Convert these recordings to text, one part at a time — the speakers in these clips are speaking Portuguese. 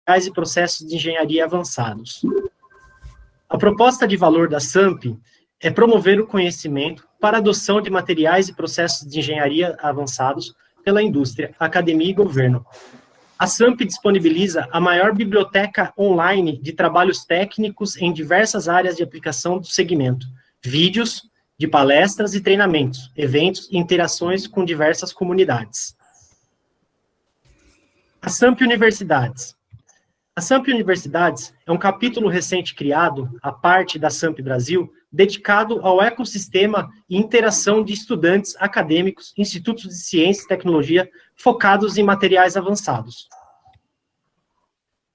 materiais e processos de engenharia avançados. A proposta de valor da SAMP é promover o conhecimento para a adoção de materiais e processos de engenharia avançados pela indústria, academia e governo. A SAMP disponibiliza a maior biblioteca online de trabalhos técnicos em diversas áreas de aplicação do segmento, vídeos de palestras e treinamentos, eventos e interações com diversas comunidades. A SAMP Universidades. A SAMP Universidades é um capítulo recente criado, à parte da SAMP Brasil, dedicado ao ecossistema e interação de estudantes acadêmicos, institutos de ciência e tecnologia focados em materiais avançados.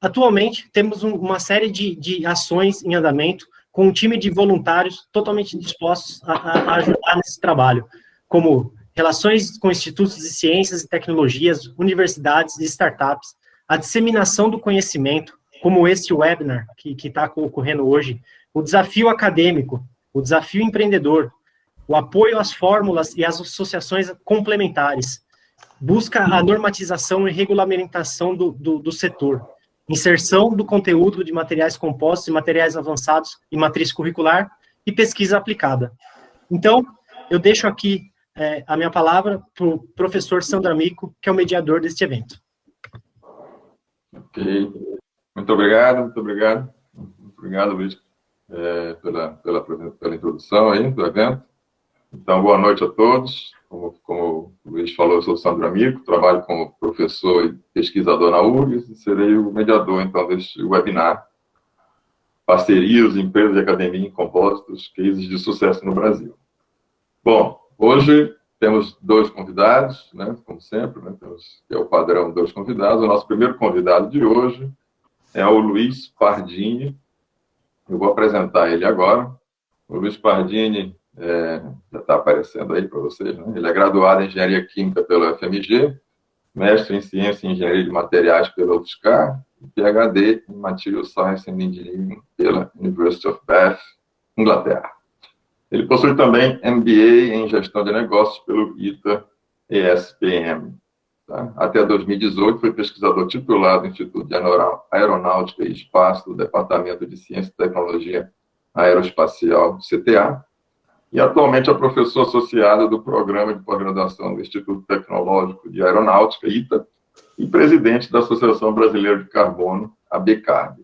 Atualmente, temos uma série de ações em andamento, com um time de voluntários totalmente dispostos a ajudar nesse trabalho, como relações com institutos de ciências e tecnologias, universidades e startups, a disseminação do conhecimento, como este webinar que está ocorrendo hoje, o desafio acadêmico, o desafio empreendedor, o apoio às fórmulas e às associações complementares, busca a normatização e regulamentação do setor, inserção do conteúdo de materiais compostos e materiais avançados em matriz curricular e pesquisa aplicada. Então, eu deixo aqui a minha palavra para o professor Sandro Amico, que é o mediador deste evento. Ok. Muito obrigado, muito obrigado. Muito obrigado, Luiz, pela introdução aí do evento. Então, boa noite a todos. Como o Luiz falou, eu sou o Sandro Amico, trabalho como professor e pesquisador na URGS e serei o mediador, então, deste webinar Parcerias, Empresas de Academia em Compósitos, Cases de Sucesso no Brasil. Bom, hoje temos dois convidados, né, como sempre, né, é o padrão, dois convidados. O nosso primeiro convidado de hoje é o Luiz Pardini. Eu vou apresentar ele agora. O Luiz Pardini já está aparecendo aí para vocês, né? Ele é graduado em Engenharia Química pela FMG, mestre em Ciência e Engenharia de Materiais pela UFSCar, e PhD em Material Science and Engineering pela University of Bath, Inglaterra. Ele possui também MBA em Gestão de Negócios pelo ITA-ESPM. Tá? Até 2018, foi pesquisador titular do Instituto de Aeronáutica e Espaço do Departamento de Ciência e Tecnologia Aeroespacial, CTA, e atualmente é professor associado do Programa de Pós-Graduação do Instituto Tecnológico de Aeronáutica, ITA, e presidente da Associação Brasileira de Carbono, a BCARB.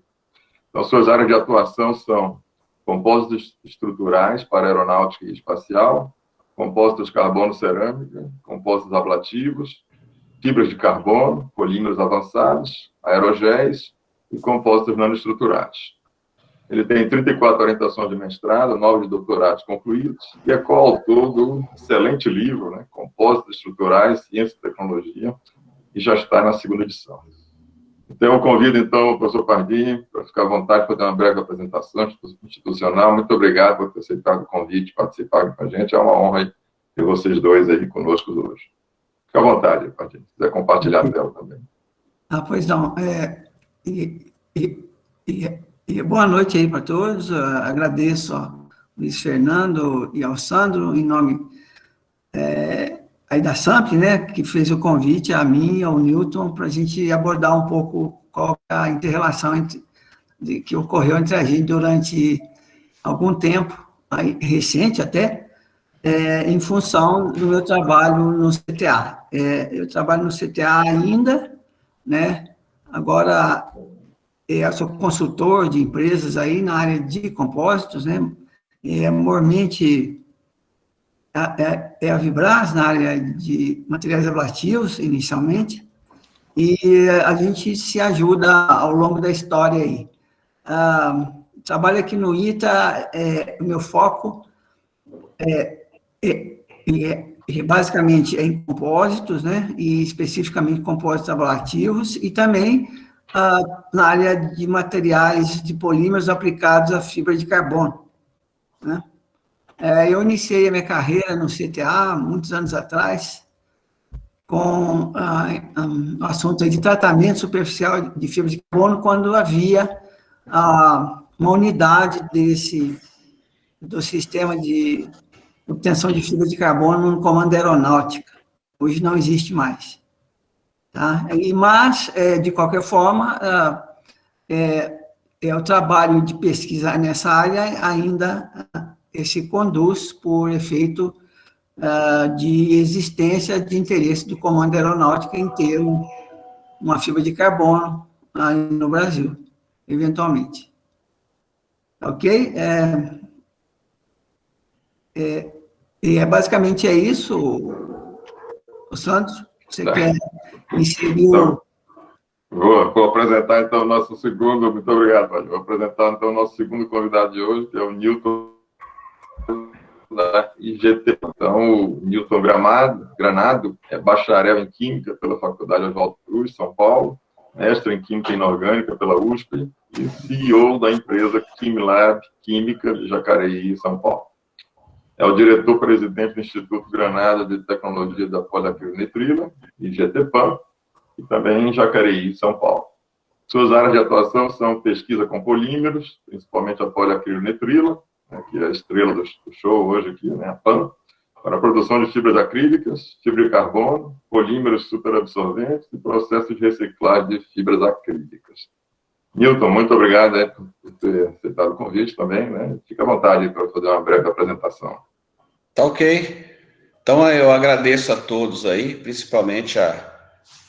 Então, suas áreas de atuação são compósitos estruturais para aeronáutica e espacial, compósitos carbono-cerâmica, compósitos ablativos, fibras de carbono, polímeros avançados, aerogéis e compósitos nanoestruturais. Ele tem 34 orientações de mestrado, 9 de doutorados concluídos, e é coautor do excelente livro, né, Compósitos Estruturais, Ciência e Tecnologia, e já está na segunda edição. Então, eu convido, então, o professor Pardini para ficar à vontade para fazer uma breve apresentação institucional. Muito obrigado por ter aceitado o convite, participar com a gente. É uma honra ter vocês dois aí conosco hoje. Fique à vontade, Pardini, se quiser compartilhar a tela também. Pois não. Boa noite aí para todos. Agradeço ao Luiz Fernando e ao Sandro, em nome aí da SAMP, né, que fez o convite a mim e ao Newton para a gente abordar um pouco qual é a inter-relação que ocorreu entre a gente durante algum tempo, aí, recente até, em função do meu trabalho no CTA. Eu trabalho no CTA ainda, né, agora eu sou consultor de empresas aí na área de compósitos, né, maiormente a Vibras, na área de materiais ablativos, inicialmente, e a gente se ajuda ao longo da história aí. Trabalho aqui no ITA, o meu foco basicamente é em compósitos, né, e especificamente compósitos ablativos, e também na área de materiais de polímeros aplicados à fibra de carbono, né. Eu iniciei a minha carreira no CTA, muitos anos atrás, com o assunto de tratamento superficial de fibra de carbono, quando havia uma unidade do sistema de obtenção de fibra de carbono no comando da aeronáutica. Hoje não existe mais. Tá? Mas, de qualquer forma, o trabalho de pesquisa nessa área ainda se conduz por efeito de existência de interesse do Comando Aeronáutico em ter uma fibra de carbono aí no Brasil, eventualmente. Ok? Basicamente isso, o Santos. Você quer inserir então, vou apresentar, então, o nosso segundo... Muito obrigado, Padre. Vou apresentar, então, o nosso segundo convidado de hoje, que é o Newton da IGT. Então, o Newton Granado é bacharel em Química pela Faculdade Oswaldo Cruz, São Paulo, mestre em Química Inorgânica pela USP e CEO da empresa Quimilab Química de Jacareí, São Paulo. É o diretor-presidente do Instituto Granada de Tecnologia da Poliacrilonitrila, IGT-PAN, e também em Jacareí, São Paulo. Suas áreas de atuação são pesquisa com polímeros, principalmente a poliacrilonitrila, né, que é a estrela do show hoje aqui, né, a PAN, para a produção de fibras acrílicas, fibra de carbono, polímeros superabsorventes e processos de reciclagem de fibras acrílicas. Newton, muito obrigado por ter aceitado o convite também, né? Fica à vontade para fazer uma breve apresentação. Tá ok. Então, eu agradeço a todos aí, principalmente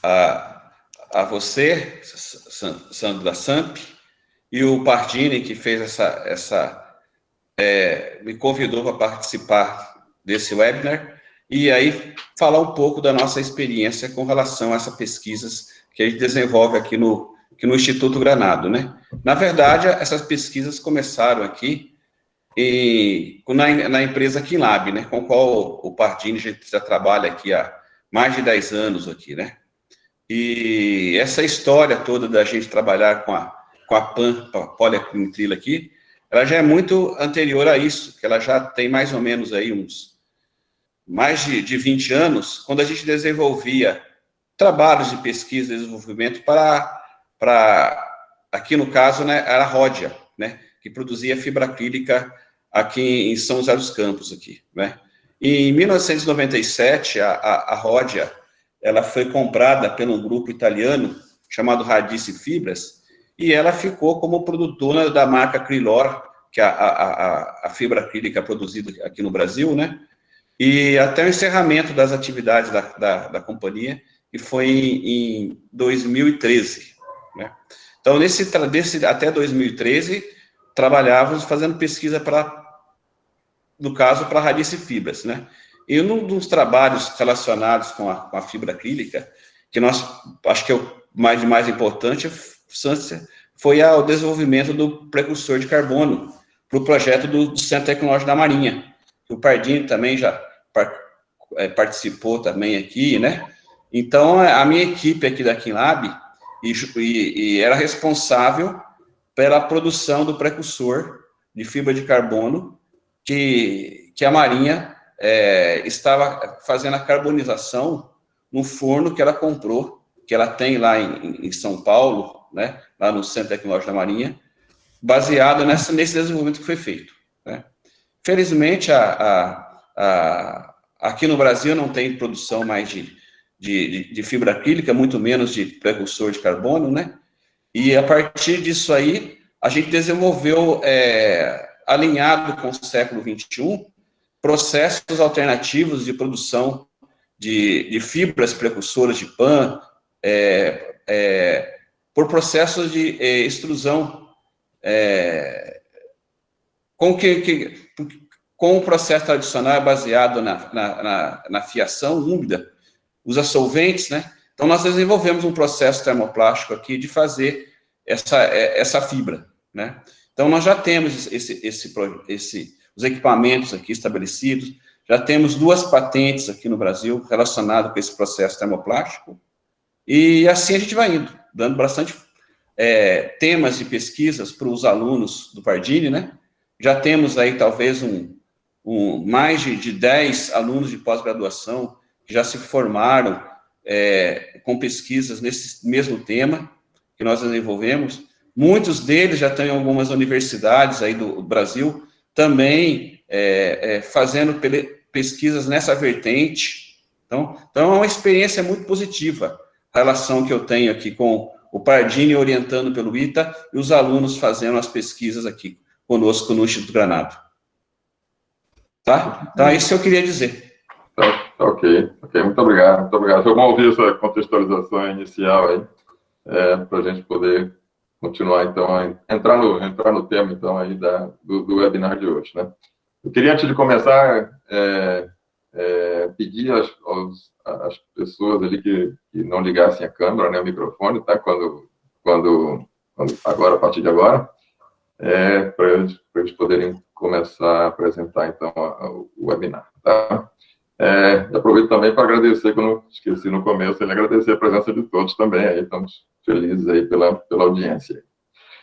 a você, Sandro da SAMP, e o Pardini, que fez me convidou para participar desse webinar, e aí falar um pouco da nossa experiência com relação a essas pesquisas que a gente desenvolve aqui no Instituto Granado, né? Na verdade, essas pesquisas começaram aqui na empresa Quimilab, né? Com a qual o Pardini já trabalha aqui há mais de 10 anos aqui, né? E essa história toda da gente trabalhar com a PAN, a poliacrilonitrila aqui, ela já é muito anterior a isso, que ela já tem mais ou menos aí mais de 20 anos, quando a gente desenvolvia trabalhos de pesquisa e desenvolvimento aqui no caso, né, era a Rhodia, né, que produzia fibra acrílica aqui em São José dos Campos, aqui, né. E em 1997, a Rhodia, ela foi comprada por um grupo italiano chamado Radice Fibras, e ela ficou como produtora da marca Crilor, que é a fibra acrílica produzida aqui no Brasil, né, e até o encerramento das atividades da companhia, que foi em 2013, né. Então, até 2013, trabalhávamos fazendo pesquisa no caso, para Radice Fibras, né. E um dos trabalhos relacionados com a fibra acrílica, que acho que é o mais importante, foi o desenvolvimento do precursor de carbono para o projeto do Centro Tecnológico da Marinha. O Pardini também já participou também aqui, né. Então, a minha equipe aqui da Quimilab e era responsável pela produção do precursor de fibra de carbono que a Marinha estava fazendo a carbonização no forno que ela comprou, que ela tem lá em São Paulo, né, lá no Centro Tecnológico da Marinha, baseado nesse desenvolvimento que foi feito, né. Felizmente, aqui no Brasil não tem produção mais de fibra acrílica, muito menos de precursor de carbono, né? E a partir disso aí, a gente desenvolveu, alinhado com o século XXI, processos alternativos de produção de fibras precursoras de PAN, por processos de extrusão, com o processo tradicional baseado na fiação úmida, usa solventes, né? Então, nós desenvolvemos um processo termoplástico aqui de fazer essa fibra, né? Então, nós já temos os equipamentos aqui estabelecidos, já temos 2 patentes aqui no Brasil relacionadas com esse processo termoplástico, e assim a gente vai indo, dando bastante temas de pesquisas para os alunos do Pardini, né? Já temos aí, talvez, mais de 10 alunos de pós-graduação que já se formaram com pesquisas nesse mesmo tema que nós desenvolvemos. Muitos deles já estão em algumas universidades aí do Brasil, também fazendo pesquisas nessa vertente. Então, é uma experiência muito positiva a relação que eu tenho aqui com o Pardini orientando pelo ITA e os alunos fazendo as pesquisas aqui conosco no Instituto Granado. Tá? Então, é isso que eu queria dizer. Ok, muito obrigado, muito obrigado. Foi bom ouvir essa contextualização inicial aí, para a gente poder continuar, então, a entrar no tema, então, aí do webinar de hoje, né? Eu queria, antes de começar, pedir às pessoas ali que não ligassem a câmera, né, o microfone, tá? Agora, a partir de agora, para eles poderem começar a apresentar, então, o webinar, tá? Aproveito também para agradecer, que eu não esqueci no começo, agradecer a presença de todos também, aí estamos felizes aí pela audiência.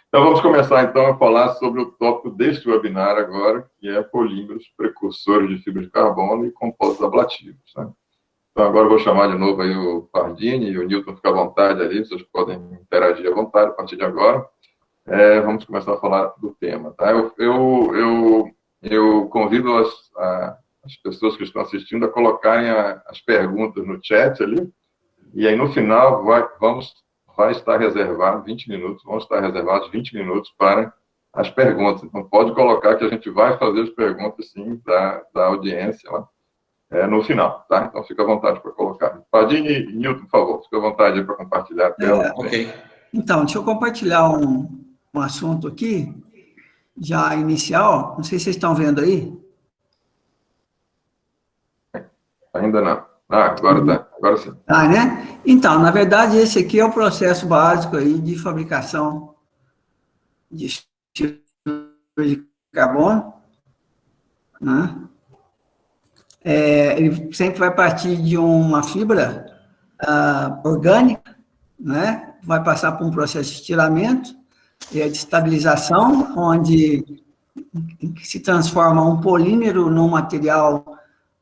Então, vamos começar, então, a falar sobre o tópico deste webinar agora, que é polímeros precursores de fibra de carbono e compostos ablativos, né? Então, agora eu vou chamar de novo aí o Pardini e o Newton, fica à vontade ali, vocês podem interagir à vontade a partir de agora. Vamos começar a falar do tema, tá? Eu convido as pessoas que estão assistindo a colocarem as perguntas no chat ali, e aí no final vai estar reservado 20 minutos, vão estar reservados 20 minutos para as perguntas. Então, pode colocar que a gente vai fazer as perguntas, sim, da audiência lá, no final, tá? Então, fica à vontade para colocar. Pardini e Newton, por favor, fica à vontade para compartilhar a tela. Ok. Então, deixa eu compartilhar um assunto aqui, já inicial, não sei se vocês estão vendo aí. Ainda não. Agora tá. Agora sim. Né? Então, na verdade, esse aqui é o processo básico aí de fabricação de fibra de carbono, né? Ele sempre vai partir de uma fibra orgânica, né? Vai passar por um processo de estiramento, de estabilização, onde se transforma um polímero num material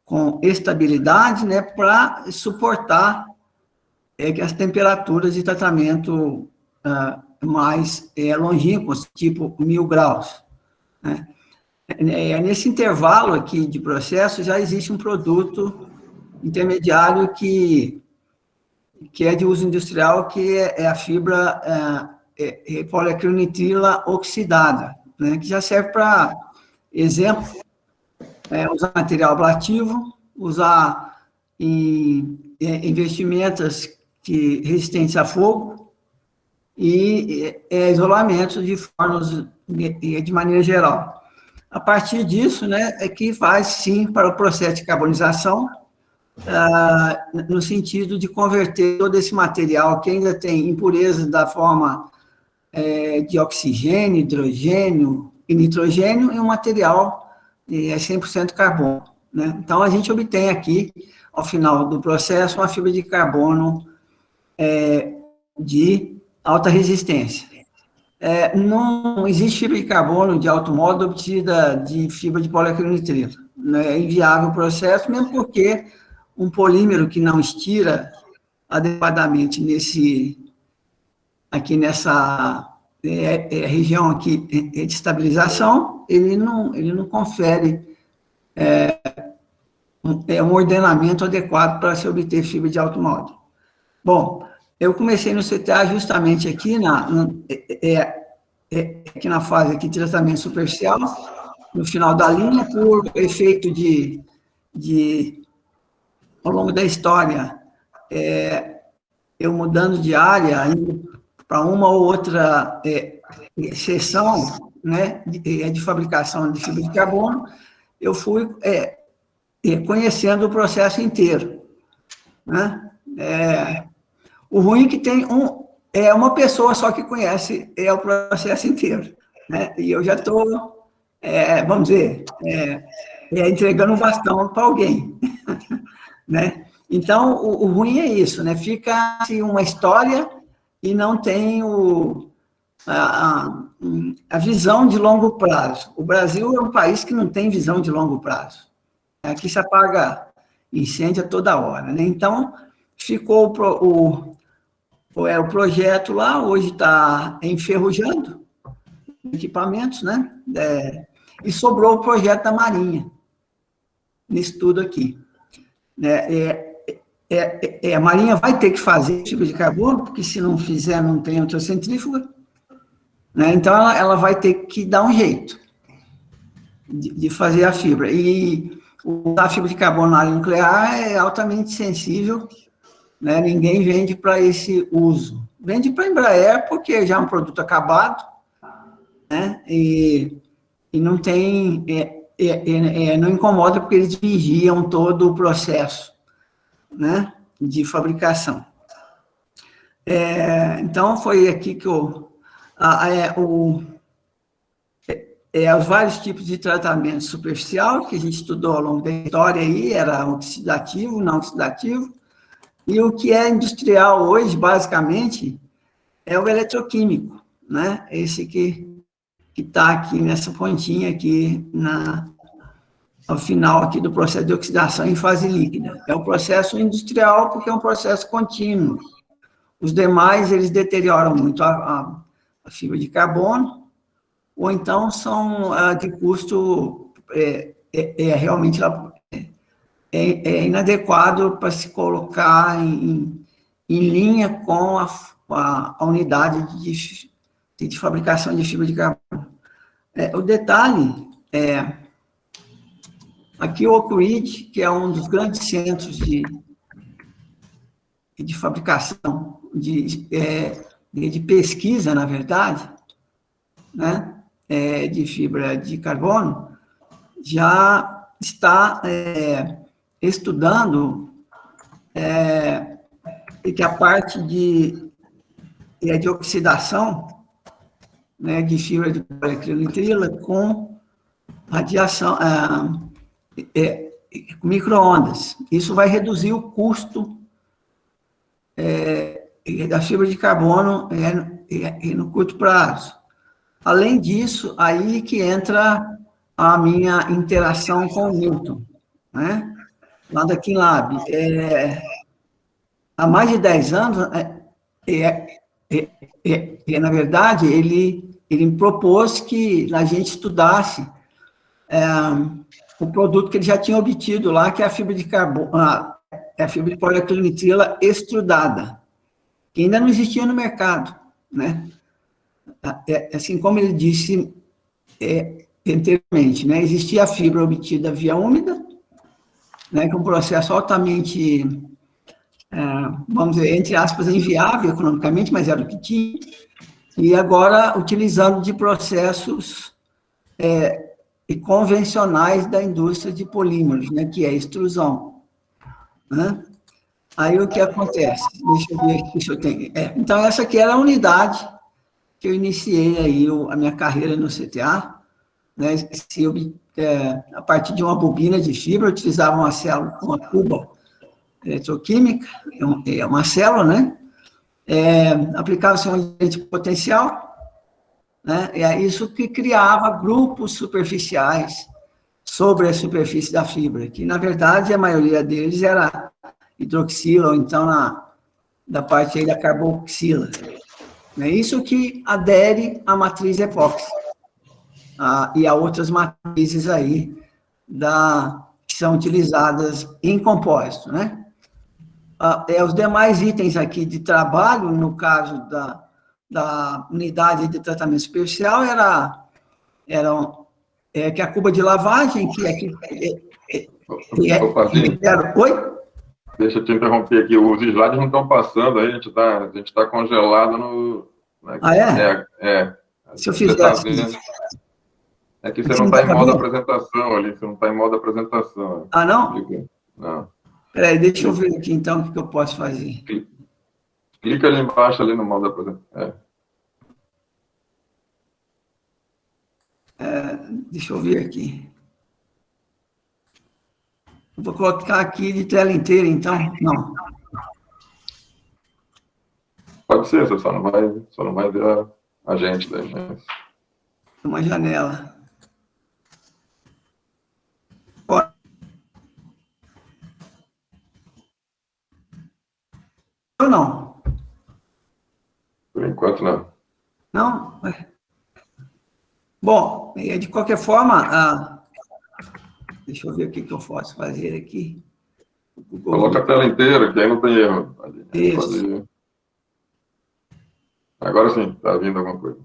com estabilidade, né, para suportar as temperaturas de tratamento mais longínquas, tipo 1000 graus. Né? Nesse intervalo aqui de processo, já existe um produto intermediário que é de uso industrial, que é a fibra poliacrylnitrila oxidada, né, que já serve para exemplo, usar material ablativo, usar em vestimentas resistentes a fogo e isolamentos de fornos de maneira geral. A partir disso, né, é que vai, sim, para o processo de carbonização, no sentido de converter todo esse material que ainda tem impurezas da forma de oxigênio, hidrogênio e nitrogênio em um material 100% carbono, né? Então, a gente obtém aqui, ao final do processo, uma fibra de carbono de alta resistência. Não existe fibra de carbono de alto modo obtida de fibra de poliacrylnitrila. Né? É inviável o processo, mesmo porque um polímero que não estira adequadamente nessa região aqui de estabilização, ele não confere um ordenamento adequado para se obter fibra de alto modo. Bom, eu comecei no CTA justamente aqui aqui na fase aqui de tratamento superficial, no final da linha, por efeito ao longo da história, eu mudando de área, indo para uma ou outra seção, né, de fabricação de fibra de carbono, eu fui conhecendo o processo inteiro. Né? O ruim é que tem uma pessoa só que conhece o processo inteiro. Né? E eu já estou, vamos dizer, entregando um bastão para alguém. Né? Então, o ruim é isso, né? Fica assim, uma história e não tem a visão de longo prazo. O Brasil é um país que não tem visão de longo prazo. Aqui se apaga incêndio a toda hora, né? Então, ficou o projeto lá, hoje está enferrujando equipamentos, né? E sobrou o projeto da Marinha, nisso tudo aqui. a Marinha vai ter que fazer fibra de carbono, porque se não fizer, não tem ultracentrífuga, né? Então, ela vai ter que dar um jeito de fazer a fibra. E a fibra de carbono na área nuclear é altamente sensível, né? Ninguém vende para esse uso. Vende para a Embraer, porque já é um produto acabado, né? E não tem... não incomoda, porque eles vigiam todo o processo, né, de fabricação. Então, foi aqui que os vários tipos de tratamento superficial que a gente estudou ao longo da história aí, era oxidativo, não oxidativo, e o que é industrial hoje, basicamente, é o eletroquímico, né, esse que está aqui nessa pontinha aqui ao final aqui do processo de oxidação em fase líquida. É um processo industrial porque é um processo contínuo. Os demais, eles deterioram muito a fibra de carbono, ou então são de custo realmente inadequado para se colocar em linha com a unidade de fabricação de fibra de carbono. O detalhe aqui o Oak Ridge, que é um dos grandes centros de fabricação, de pesquisa, na verdade, né, de fibra de carbono, já está estudando que a parte de oxidação, né, de fibra de poliacrilonitrila com radiação, micro-ondas. Isso vai reduzir o custo da fibra de carbono no curto prazo. Além disso, aí que entra a minha interação com o Newton, né? Lá da Kinlab. Há mais de 10 anos, na verdade, ele me propôs que a gente estudasse o produto que ele já tinha obtido lá, que é a fibra de carbono, a fibra de poliacrilonitrila extrudada, que ainda não existia no mercado, né? Assim como ele disse anteriormente, né? Existia a fibra obtida via úmida, né? Que é um processo altamente, vamos dizer, entre aspas, inviável economicamente, mas era o que tinha, e agora utilizando de processos convencionais da indústria de polímeros, né? Que é a extrusão, né? Aí o que acontece? Deixa eu ver aqui se eu tenho. Então, essa aqui era a unidade que eu iniciei aí a minha carreira no CTA, né? A partir de uma bobina de fibra, eu utilizava uma cuba eletroquímica, uma célula, né? Aplicava-se um agente potencial, né? E é isso que criava grupos superficiais sobre a superfície da fibra, que, na verdade, a maioria deles era hidroxila, ou então da parte aí da carboxila. É isso que adere à matriz epóxi e a outras matrizes aí que são utilizadas em compósito, né? Os demais itens aqui de trabalho, no caso da unidade de tratamento superficial, eram que a cuba de lavagem, que aqui... Oi? Deixa eu te interromper aqui, os slides não estão passando, aí a gente tá congelado no... Né? Se eu fizer assim... É que você não está em modo apresentação ali, você não está em modo apresentação. Ah, não? Não. Peraí, deixa eu ver aqui, então, o que eu posso fazer. Clica ali embaixo, ali no modo apresentação. Deixa eu ver aqui. Vou colocar aqui de tela inteira, então. Não. Pode ser, você só não vai ver a gente daí, mas... Uma janela. Ou não? Por enquanto, não. Não? Bom, de qualquer forma, deixa eu ver o que eu posso fazer aqui. Coloca a tela inteira, que aí não tem erro. Isso. Agora sim, está vindo alguma coisa.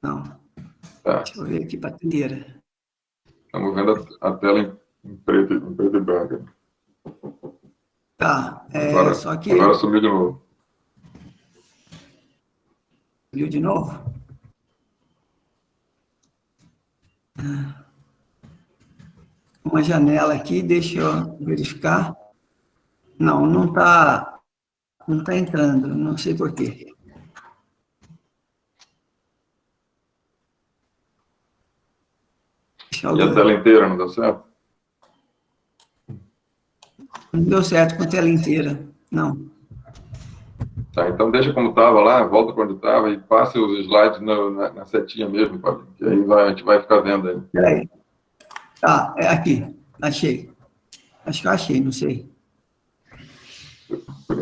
Não. Tá. Deixa eu ver aqui para a trilheira. Estamos vendo a tela em preto e branco. Tá, Agora, só que... Agora sumiu de novo. Viu de novo? Uma janela aqui, deixa eu verificar. Não está entrando, não sei por quê. E a tela inteira não deu certo? Não deu certo com a tela inteira, não. Tá, então deixa como estava lá, volta para onde estava e passe os slides na setinha mesmo, Paulinho, que aí a gente vai ficar vendo aí. Peraí. Tá, é aqui, achei. Acho que eu achei, não sei.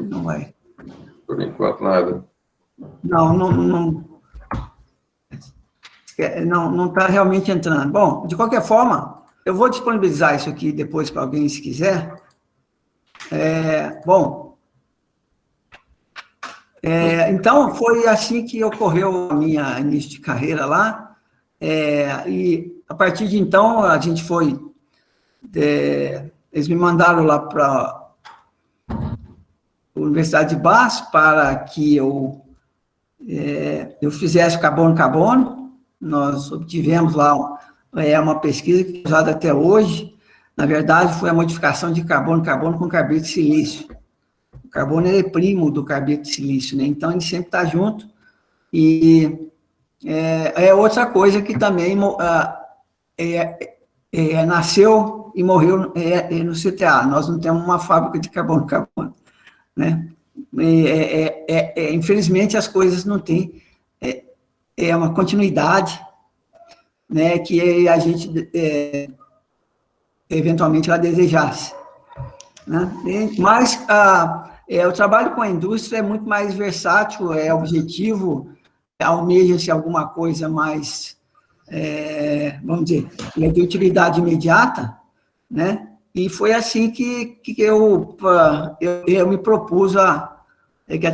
Não vai. Por enquanto, nada. Não está realmente entrando. Bom, de qualquer forma, eu vou disponibilizar isso aqui depois para alguém, se quiser. Então, foi assim que ocorreu a minha início de carreira lá. E, a partir de então, a gente foi... eles me mandaram lá para a Universidade de Bath para que eu fizesse carbono. Nós obtivemos lá uma pesquisa que é usada até hoje. Na verdade, foi a modificação de carbono com carbeto de silício. O carbono é primo do carbeto de silício, né? Então, ele sempre está junto. E outra coisa que também nasceu e morreu no CTA. Nós não temos uma fábrica de carbono, né? Infelizmente, as coisas não têm uma continuidade, né, que a gente eventualmente ela desejasse, né? Mas o trabalho com a indústria é muito mais versátil, é objetivo, almeja-se alguma coisa mais, vamos dizer, de utilidade imediata, né? E foi assim que eu me propus a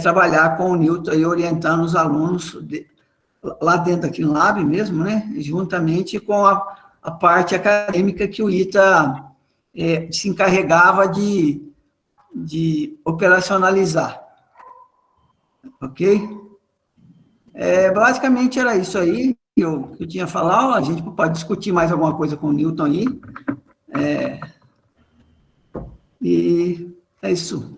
trabalhar com o Newton e orientando os alunos lá dentro aqui no Lab mesmo, né? Juntamente com a parte acadêmica que o ITA se encarregava de operacionalizar. Ok? Basicamente era isso aí que eu tinha falado. A gente pode discutir mais alguma coisa com o Newton aí. E é isso.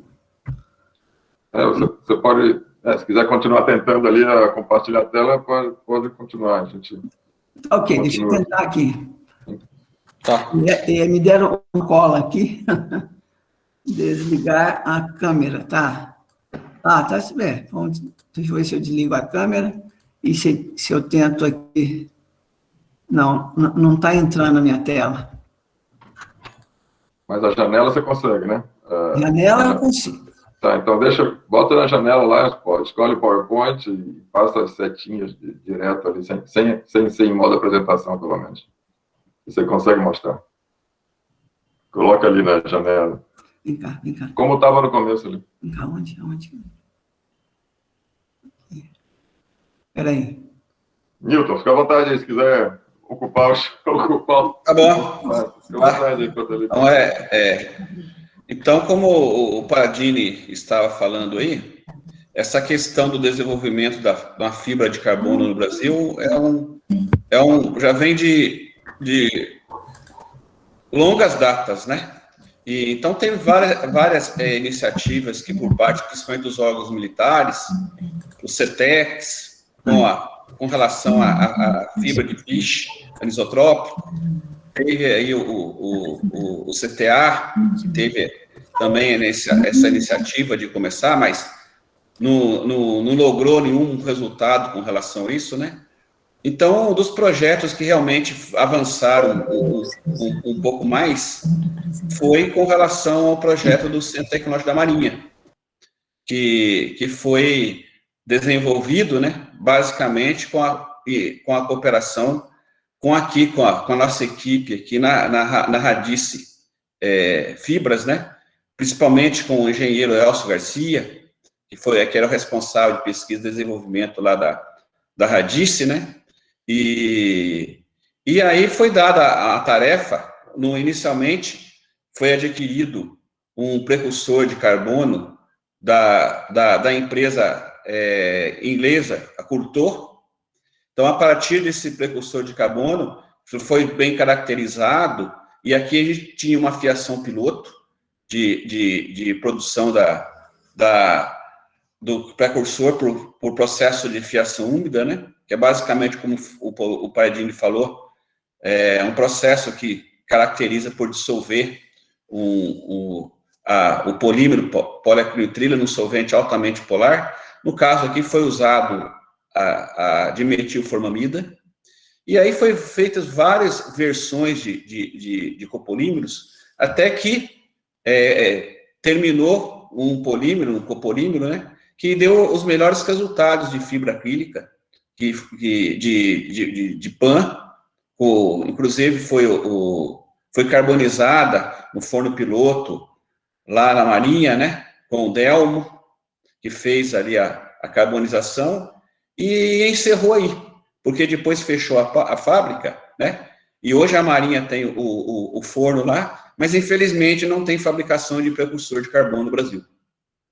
Você pode, se quiser continuar tentando ali a compartilhar a tela, pode continuar. A gente ok, deixa eu tentar aqui. Tá. Me deram um cola aqui. Desligar a câmera, tá? Tá bem. Deixa eu ver se eu desligo a câmera e se eu tento aqui. Não está entrando na minha tela. Mas a janela você consegue, né? Janela eu consigo. Tá, então bota na janela lá, escolhe o PowerPoint e passa as setinhas direto ali, sem ser em modo apresentação, pelo menos. Você consegue mostrar. Coloca ali na janela. Vem cá. Como estava no começo ali. Vem cá, onde? Espera aí. Newton, fica à vontade aí, se quiser ocupar o... Tá bom. Fica à vontade aí, para ele. Então, então, como o Paradini estava falando aí, essa questão do desenvolvimento da fibra de carbono no Brasil já vem de longas datas, né? E, então, teve várias iniciativas que, por parte, principalmente dos órgãos militares, o CETEX, com relação à fibra de piche anisotrópico, teve aí o CTA, que teve também essa iniciativa de começar, mas não logrou nenhum resultado com relação a isso, né? Então, um dos projetos que realmente avançaram um pouco mais foi com relação ao projeto do Centro Tecnológico da Marinha, que foi desenvolvido, né, basicamente com a cooperação com a nossa equipe aqui na Radice Fibras, né? Principalmente com o engenheiro Elcio Garcia, que era o responsável de pesquisa e desenvolvimento lá da Radice, né? E aí foi dada a tarefa, inicialmente foi adquirido um precursor de carbono da empresa inglesa, a Courtauld. Então, a partir desse precursor de carbono, foi bem caracterizado, e aqui a gente tinha uma fiação piloto de produção do precursor por processo de fiação úmida, né? Que é basicamente, como o Pardini falou, um processo que caracteriza por dissolver o polímero poliacrilonitrilo num solvente altamente polar. No caso aqui foi usado a dimetilformamida, e aí foi feitas várias versões de copolímeros, até que terminou um copolímero, né, que deu os melhores resultados de fibra acrílica, de PAN, inclusive foi carbonizada no forno piloto, lá na Marinha, né, com o Delmo, que fez ali a carbonização, e encerrou aí, porque depois fechou a fábrica, né, e hoje a Marinha tem o forno lá, mas infelizmente não tem fabricação de precursor de carbono no Brasil,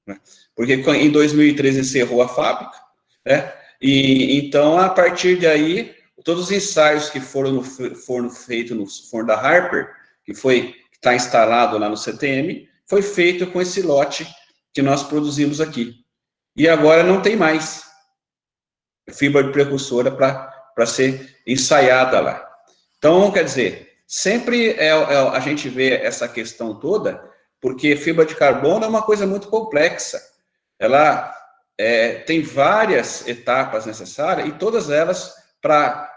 né, porque em 2013 encerrou a fábrica, né, e então a partir daí, todos os ensaios que foram feitos no forno da Harper, que está instalado lá no CTM, foi feito com esse lote que nós produzimos aqui. E agora não tem mais fibra de precursora para ser ensaiada lá. Então, quer dizer, sempre a gente vê essa questão toda, porque fibra de carbono é uma coisa muito complexa. Ela tem várias etapas necessárias, e todas elas para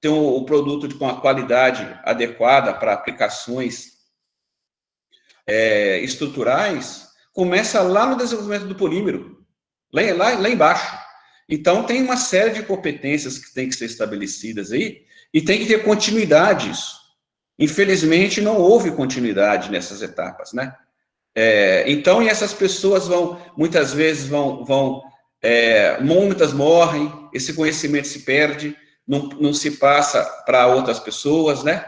ter o produto com a qualidade adequada para aplicações estruturais, começa lá no desenvolvimento do polímero, lá embaixo. Então, tem uma série de competências que tem que ser estabelecidas aí, e tem que ter continuidade isso. Infelizmente, não houve continuidade nessas etapas, né? Então, e essas pessoas muitas vezes muitas morrem, esse conhecimento se perde, não se passa para outras pessoas, né?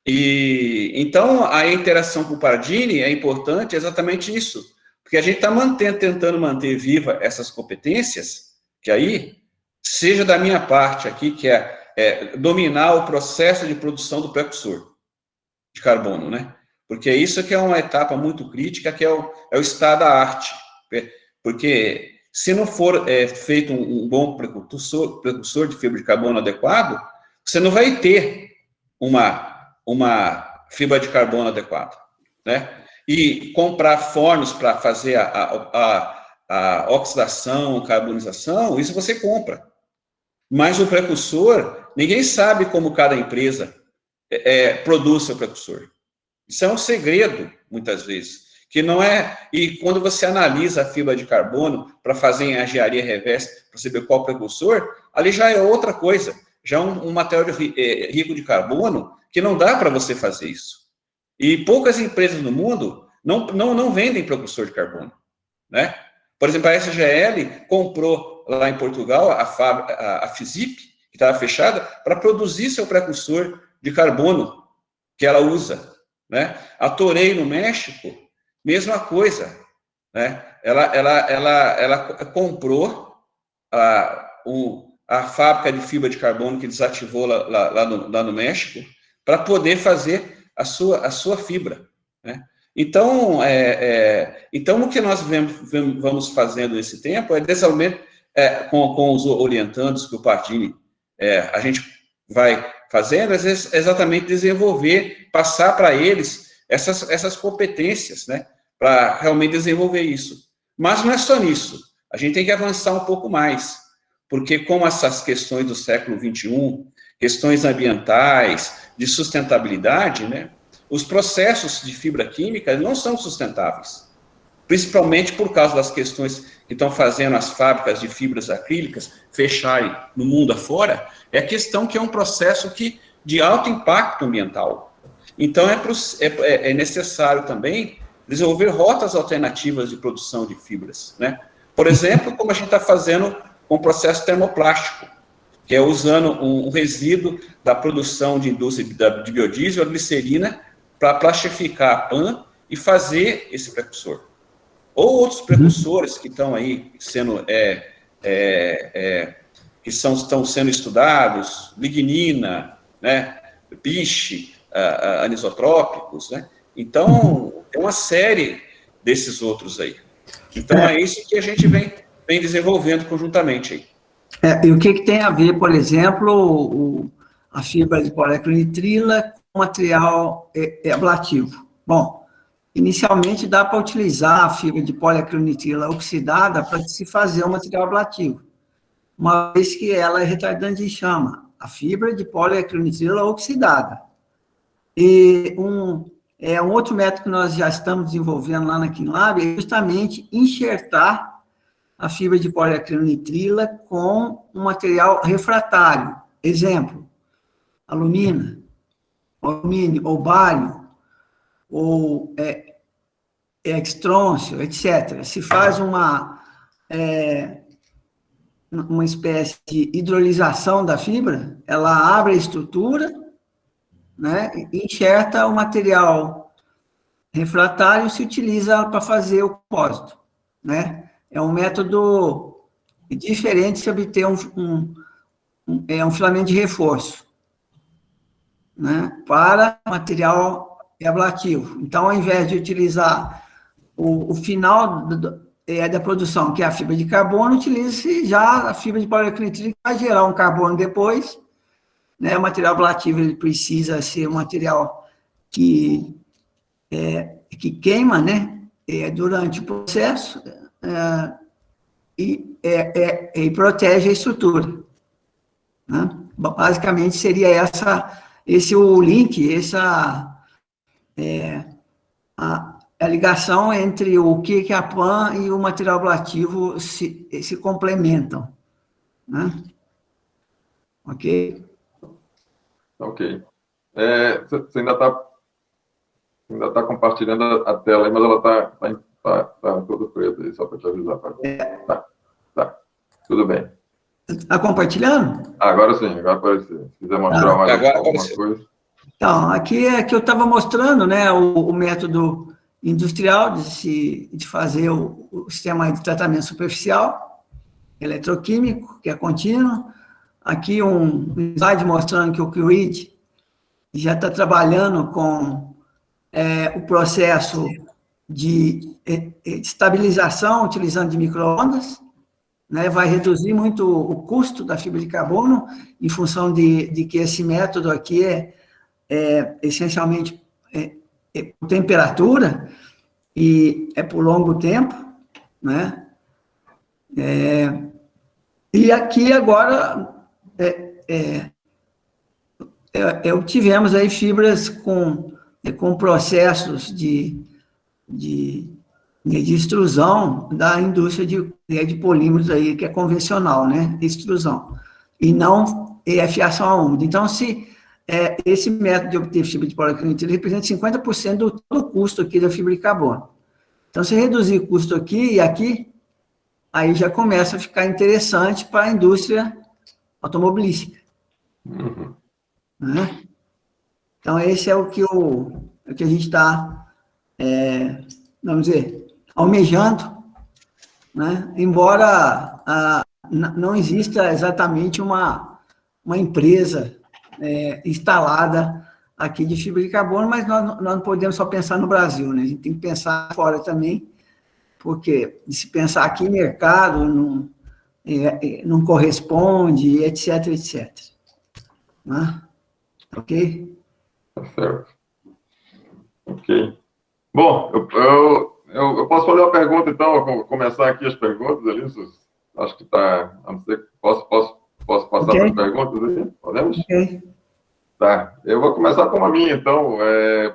E então a interação com o Pardini é importante, exatamente isso, porque a gente está tentando manter viva essas competências, que aí, seja da minha parte aqui, que é dominar o processo de produção do precursor de carbono, né? Porque isso que é uma etapa muito crítica, que é o estado da arte, porque se não for feito um bom precursor de fibra de carbono adequado, você não vai ter uma fibra de carbono adequada, né? E comprar fornos para fazer a oxidação, carbonização, isso você compra. Mas o precursor, ninguém sabe como cada empresa produz seu precursor. Isso é um segredo, muitas vezes, que não é... E quando você analisa a fibra de carbono para fazer engenharia reversa, para saber qual precursor, ali já é outra coisa, já é um material rico de carbono, que não dá para você fazer isso. E poucas empresas no mundo não vendem precursor de carbono, né? Por exemplo, a SGL comprou lá em Portugal a FISIP, que estava fechada, para produzir seu precursor de carbono que ela usa, né? A Torei, no México, mesma coisa, né? Ela comprou a fábrica de fibra de carbono que desativou lá no México, para poder fazer a sua fibra, né? Então, então, o que nós vamos fazendo nesse tempo é desenvolvimento com os orientandos que o Pardini, a gente vai fazendo, exatamente desenvolver, passar para eles essas competências, né, para realmente desenvolver isso. Mas não é só nisso, a gente tem que avançar um pouco mais, porque com essas questões do século XXI, questões ambientais, de sustentabilidade, né, os processos de fibra química não são sustentáveis, principalmente por causa das questões que estão fazendo as fábricas de fibras acrílicas fecharem no mundo afora. É a questão que é um processo que de alto impacto ambiental. Então, é necessário também desenvolver rotas alternativas de produção de fibras, né? Por exemplo, como a gente está fazendo com o processo termoplástico, que é usando um resíduo da produção de indústria de biodiesel, a glicerina, para plastificar a PAN e fazer esse precursor. Ou outros precursores que estão aí sendo, estão sendo estudados, lignina, né, piche, anisotrópicos, né? Então, tem uma série desses outros aí. Então, é isso que a gente vem desenvolvendo conjuntamente aí. E o que tem a ver, por exemplo, a fibra de poliacronitrila com material ablativo? Bom, inicialmente dá para utilizar a fibra de poliacronitrila oxidada para se fazer um material ablativo, uma vez que ela é retardante de chama, a fibra de poliacronitrila oxidada. E um outro método que nós já estamos desenvolvendo lá na Kinlab é justamente enxertar a fibra de poliacronitrila com um material refratário. Exemplo, alumínio, ou bário, ou extrôncio, etc. Se faz uma espécie de hidrolisação da fibra, ela abre a estrutura, né, e enxerta o material refratário e se utiliza para fazer o compósito, né? É um método diferente de obter um filamento de reforço, né, para material ablativo. Então, ao invés de utilizar o final da produção, que é a fibra de carbono, utiliza-se já a fibra de poliacronitrila, que vai gerar um carbono depois, né? O material ablativo ele precisa ser um material que queima, né, durante o processo, e protege a estrutura, né? Basicamente seria esse o link, a ligação entre o que a PAN e o material ablativo se complementam, né? Ok? Ok. Você ainda está compartilhando a tela aí, mas ela está toda preta aí, só para te avisar. Tá. Tudo bem. Está compartilhando? Agora sim, agora apareceu. Se quiser mostrar mais alguma coisa. Então, aqui é que eu estava mostrando, né, o método industrial de fazer o sistema de tratamento superficial, eletroquímico, que é contínuo. Aqui um slide mostrando que o QRID já está trabalhando com o processo de estabilização utilizando de micro-ondas, né, vai reduzir muito o custo da fibra de carbono, em função de que esse método aqui essencialmente por temperatura e por longo tempo, né? E aqui agora tivemos aí fibras com processos de extrusão da indústria de polímeros aí, que é convencional, né? Extrusão. E não fiação a úmido. Então, esse método de obter fibra de poliacronitrila representa 50% do todo custo aqui da fibra de carbono. Então, se reduzir o custo aqui e aqui, aí já começa a ficar interessante para a indústria automobilística. Uhum. Né? Então, esse é o que a gente está, vamos dizer, almejando, né? Embora não exista exatamente uma empresa instalada aqui de fibra de carbono, mas nós não podemos só pensar no Brasil, né? A gente tem que pensar fora também, porque se pensar aqui em mercado não corresponde, etc, etc. Né? Ok? Tá certo. Ok. Bom, eu posso fazer uma pergunta, então, eu vou começar aqui as perguntas ali, acho que está, a não ser que posso passar para as perguntas ali? Podemos? Ok. Tá, eu vou começar com a minha, então,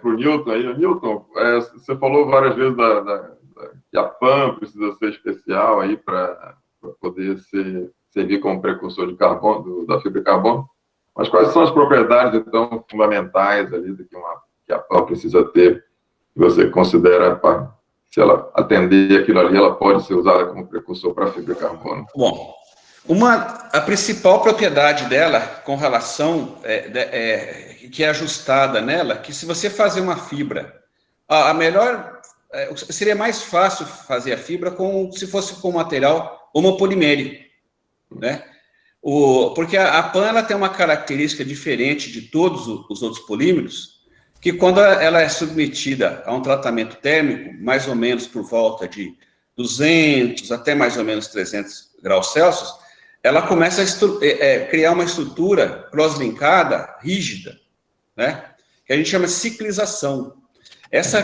para o Newton aí. Newton, você falou várias vezes que a PAN precisa ser especial aí para poder servir como precursor de carbono, da fibra de carbono. Mas quais são as propriedades, então, fundamentais ali que a PAN precisa ter, que você considera, se ela atender aquilo ali, ela pode ser usada como precursor para a fibra de carbono? Bom, a principal propriedade dela, com relação, que é ajustada nela, que se você fazer uma fibra, seria mais fácil fazer a fibra se fosse com material homopolimérico, né? Porque a PAN ela tem uma característica diferente de todos os outros polímeros, que quando ela é submetida a um tratamento térmico, mais ou menos por volta de 200 até mais ou menos 300 graus Celsius, ela começa a criar uma estrutura cross-linkada, rígida, né? Que a gente chama de ciclização. Essa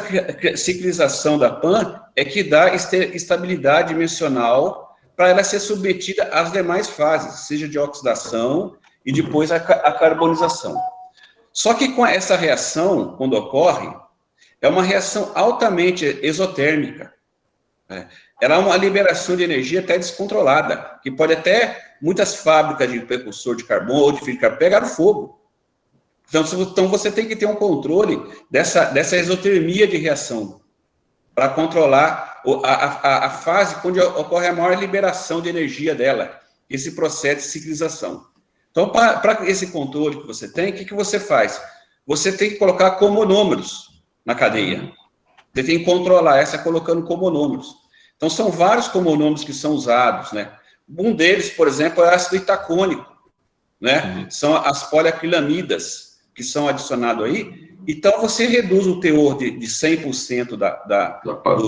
ciclização da PAN é que dá estabilidade dimensional para ela ser submetida às demais fases, seja de oxidação e depois a carbonização. Só que com essa reação, quando ocorre, é uma reação altamente exotérmica, né? Ela é uma liberação de energia até descontrolada, que pode até muitas fábricas de precursor de carbono ou de fibra de carbono pegar fogo. Então você tem que ter um controle dessa exotermia de reação, para controlar a fase onde ocorre a maior liberação de energia dela, esse processo de ciclização. Então, para esse controle que você tem, o que você faz? Você tem que colocar comonômeros na cadeia. Você tem que controlar essa colocando comonômeros. Então, são vários comonômeros que são usados, né? Um deles, por exemplo, é o ácido itacônico, né? São as poliacrilamidas que são adicionados aí. Então, você reduz o teor de 100%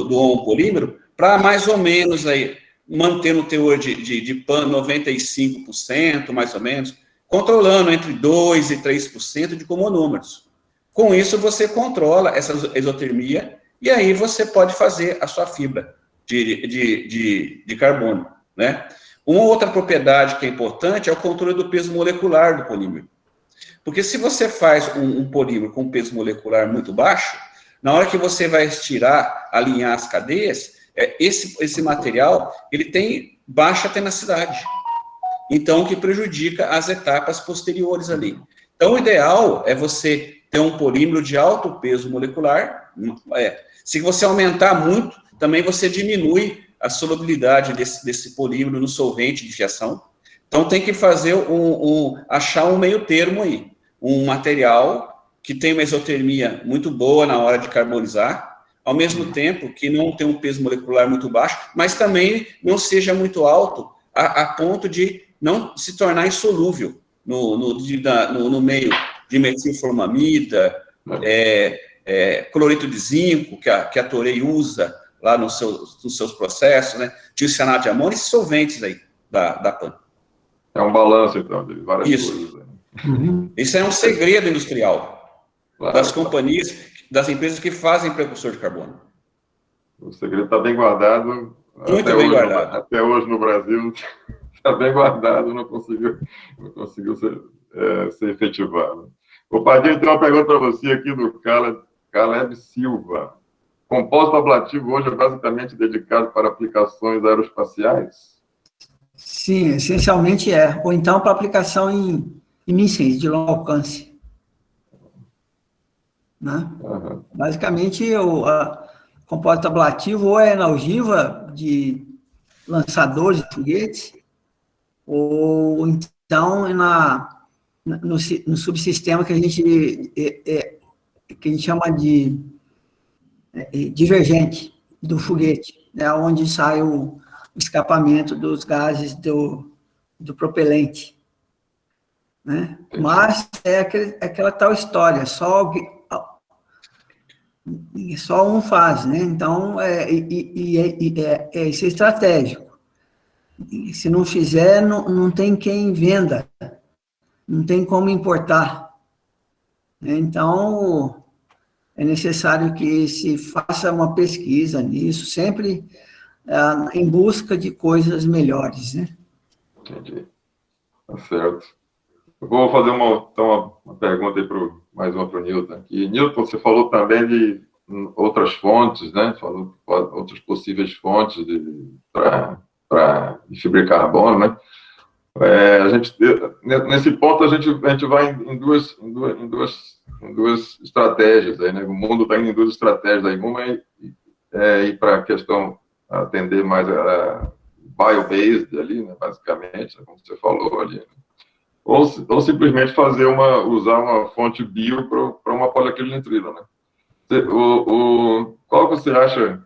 do homopolímero para mais ou menos aí, mantendo o teor de PAN 95%, mais ou menos, controlando entre 2% e 3% de comonômeros. Com isso, você controla essa exotermia e aí você pode fazer a sua fibra de carbono, né? Uma outra propriedade que é importante é o controle do peso molecular do polímero. Porque se você faz um polímero com peso molecular muito baixo, na hora que você vai estirar, alinhar as cadeias, esse material ele tem baixa tenacidade. Então, o que prejudica as etapas posteriores ali. Então, o ideal é você ter um polímero de alto peso molecular. Se você aumentar muito, também você diminui a solubilidade desse polímero no solvente de fiação. Então, tem que fazer achar um meio termo aí. Um material que tem uma exotermia muito boa na hora de carbonizar, ao mesmo tempo que não tem um peso molecular muito baixo, mas também não seja muito alto a ponto de não se tornar insolúvel no meio de metilformamida, cloreto de zinco, que a Toray usa lá nos seus processos, né? Tiocianato de amônio e solventes aí da PAN. É um balanço, então, de várias coisas. Isso é um segredo industrial das companhias, das empresas que fazem precursor de carbono. O segredo está bem guardado. Muito bem guardado. Até hoje no Brasil está bem guardado, não conseguiu ser efetivado. O Padilha tem uma pergunta para você aqui do Caleb Silva. Compósito ablativo hoje é basicamente dedicado para aplicações aeroespaciais? Sim, essencialmente é. Ou então para aplicação em mísseis de longo alcance. Né? Uhum. Basicamente, o compósito ablativo ou é na ogiva de lançadores de foguetes, ou então no subsistema que a gente chama de divergente do foguete, né, onde sai o escapamento dos gases do propelente. Né? Mas é aquela tal história, só um faz, né? Então, isso é estratégico. E se não fizer, não tem quem venda, não tem como importar. Então, é necessário que se faça uma pesquisa nisso, sempre em busca de coisas melhores, né? Entendi. Tá certo. Eu vou fazer uma pergunta aí mais uma para o Newton aqui. Newton, você falou também de outras fontes, né? Falou outras possíveis fontes de fibra de carbono, né? Nesse ponto, a gente vai em duas estratégias. Aí, né? O mundo está indo em duas estratégias. Aí. Uma é ir para a questão, atender mais a bio-based ali, né? Basicamente, como você falou ali. Né? Ou simplesmente usar uma fonte bio para uma poliacrilinitrila. Né? Qual que você acha,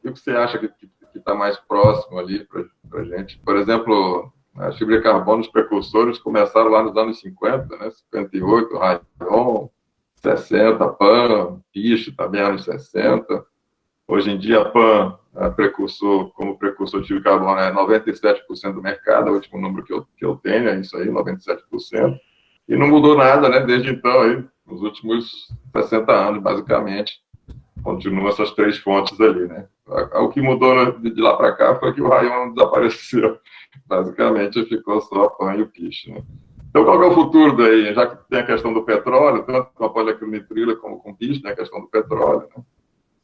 o que você acha que está mais próximo ali para a gente? Por exemplo, a fibra de carbono, os precursores começaram lá nos anos 50, né? 58, Rayon, 60, PAN, Piche também anos 60. Hoje em dia, a PAN, como precursor de fibra de carbono, é 97% do mercado, é o último número que eu tenho, é isso aí, 97%. E não mudou nada, né? Desde então, aí, nos últimos 60 anos, basicamente, continuam essas três fontes ali, né? O que mudou de lá para cá foi que o Rayon desapareceu. Basicamente, ficou só a PAN e o Piche, né? Então, qual é o futuro daí? Já que tem a questão do petróleo, tanto com a poliacrilinitrila como com o Piche, tem a questão do petróleo, né?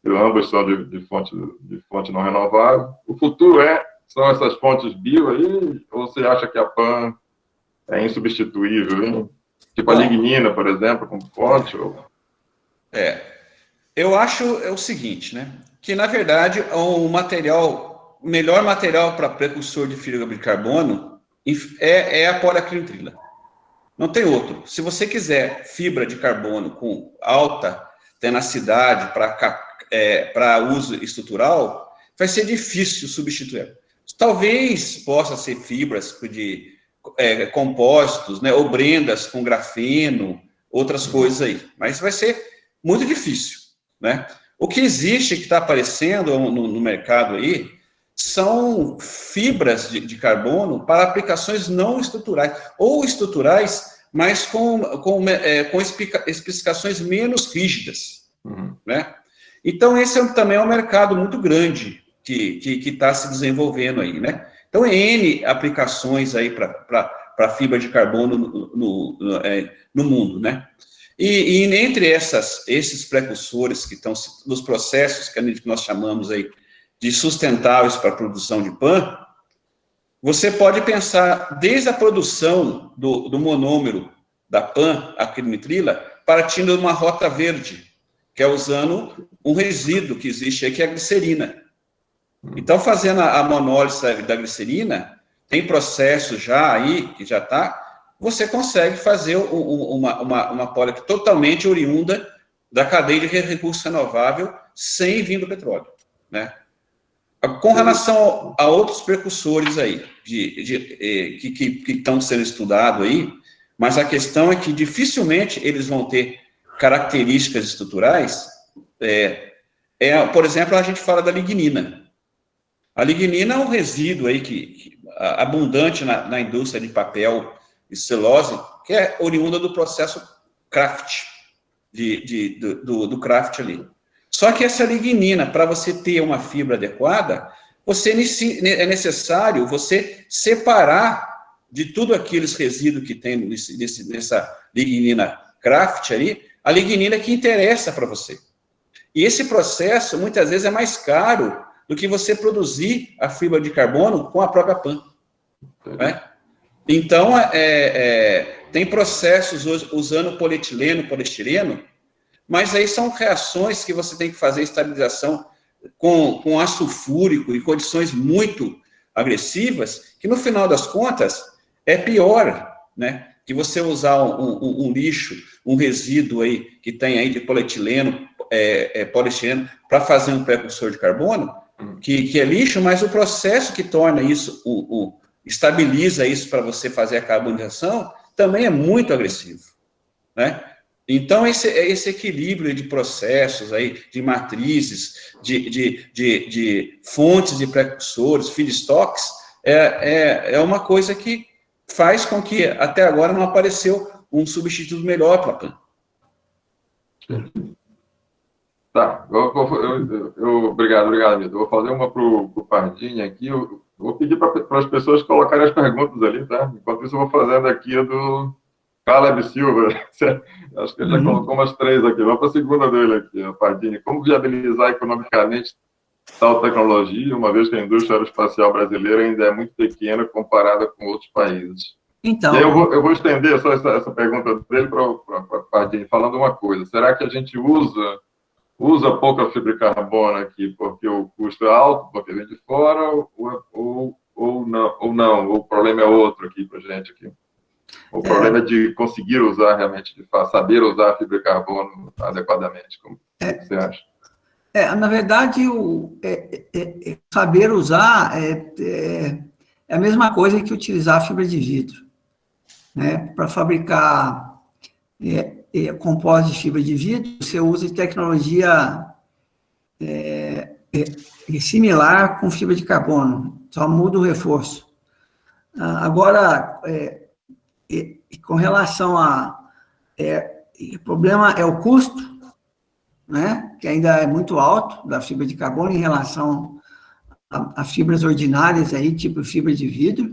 E ambos são de fonte não renovável. O futuro são essas fontes bio aí, ou você acha que a PAN é insubstituível, hein? Tipo a lignina, por exemplo, como fonte? Eu acho o seguinte, né? Que, na verdade, o melhor material para precursor de fibra de carbono é a poliacrilinitrila. Não tem outro. Se você quiser fibra de carbono com alta tenacidade para uso estrutural, vai ser difícil substituir. Talvez possa ser fibras de compostos, né, ou brendas com grafeno, outras coisas aí, mas vai ser muito difícil, né? O que existe, que está aparecendo no mercado aí, são fibras de carbono para aplicações não estruturais, ou estruturais, mas com especificações menos rígidas, né? Então, esse também é um mercado muito grande que está se desenvolvendo aí, né? Então, N aplicações aí para fibra de carbono no mundo, né? E entre esses precursores que estão nos processos que nós chamamos aí de sustentáveis para a produção de PAN, você pode pensar desde a produção do monômero da PAN, acrilinitrila, partindo de uma rota verde, que é usando um resíduo que existe aí, que é a glicerina. Então, fazendo a monólise da glicerina, tem processo já aí, que já está, você consegue fazer uma pólica totalmente oriunda da cadeia de recurso renovável sem vir do petróleo, né? Com relação a outros precursores aí, que estão sendo estudados aí, mas a questão é que dificilmente eles vão ter características estruturais. Por exemplo, a gente fala da lignina. A lignina é um resíduo aí abundante na indústria de papel e celulose, que é oriunda do processo craft, do craft ali. Só que essa lignina, para você ter uma fibra adequada, é necessário você separar de tudo aqueles resíduos que tem nessa lignina craft ali, a lignina que interessa para você. E esse processo, muitas vezes, é mais caro do que você produzir a fibra de carbono com a própria PAN. Né? Então, tem processos usando polietileno, poliestireno, mas aí são reações que você tem que fazer estabilização com ácido sulfúrico e condições muito agressivas, que no final das contas é pior, né? Que você usar um lixo, um resíduo aí que tem aí de polietileno, poliestireno, para fazer um precursor de carbono, que é lixo, mas o processo que torna isso, estabiliza isso para você fazer a carbonização, também é muito agressivo, né? Então, esse equilíbrio de processos aí, de matrizes, de fontes de precursores, feedstocks, é uma coisa que faz com que, até agora, não apareceu um substituto melhor para a PAN. Tá, obrigado, Milton. Eu vou fazer uma para o Pardini aqui. Eu vou pedir para as pessoas colocarem as perguntas ali, tá? Enquanto isso, eu vou fazendo aqui a do Caleb Silva. Acho que ele já colocou umas 3 aqui. Vamos para a segunda dele aqui, Pardini. Como viabilizar economicamente tal tecnologia, uma vez que a indústria aeroespacial brasileira ainda é muito pequena comparada com outros países. Então, E aí eu vou estender só essa pergunta dele para a Pardini, falando uma coisa. Será que a gente usa pouca fibra de carbono aqui porque o custo é alto, porque vem de fora, ou não? O problema é outro aqui para a gente aqui. O problema é de conseguir usar realmente, de saber usar a fibra de carbono adequadamente. Como você acha? Na verdade, saber usar é a mesma coisa que utilizar a fibra de vidro, né? Para fabricar compósito de fibra de vidro, você usa tecnologia similar com fibra de carbono, só muda o reforço. Agora, com relação o problema é o custo, né, que ainda é muito alto da fibra de carbono em relação a fibras ordinárias, aí, tipo fibra de vidro,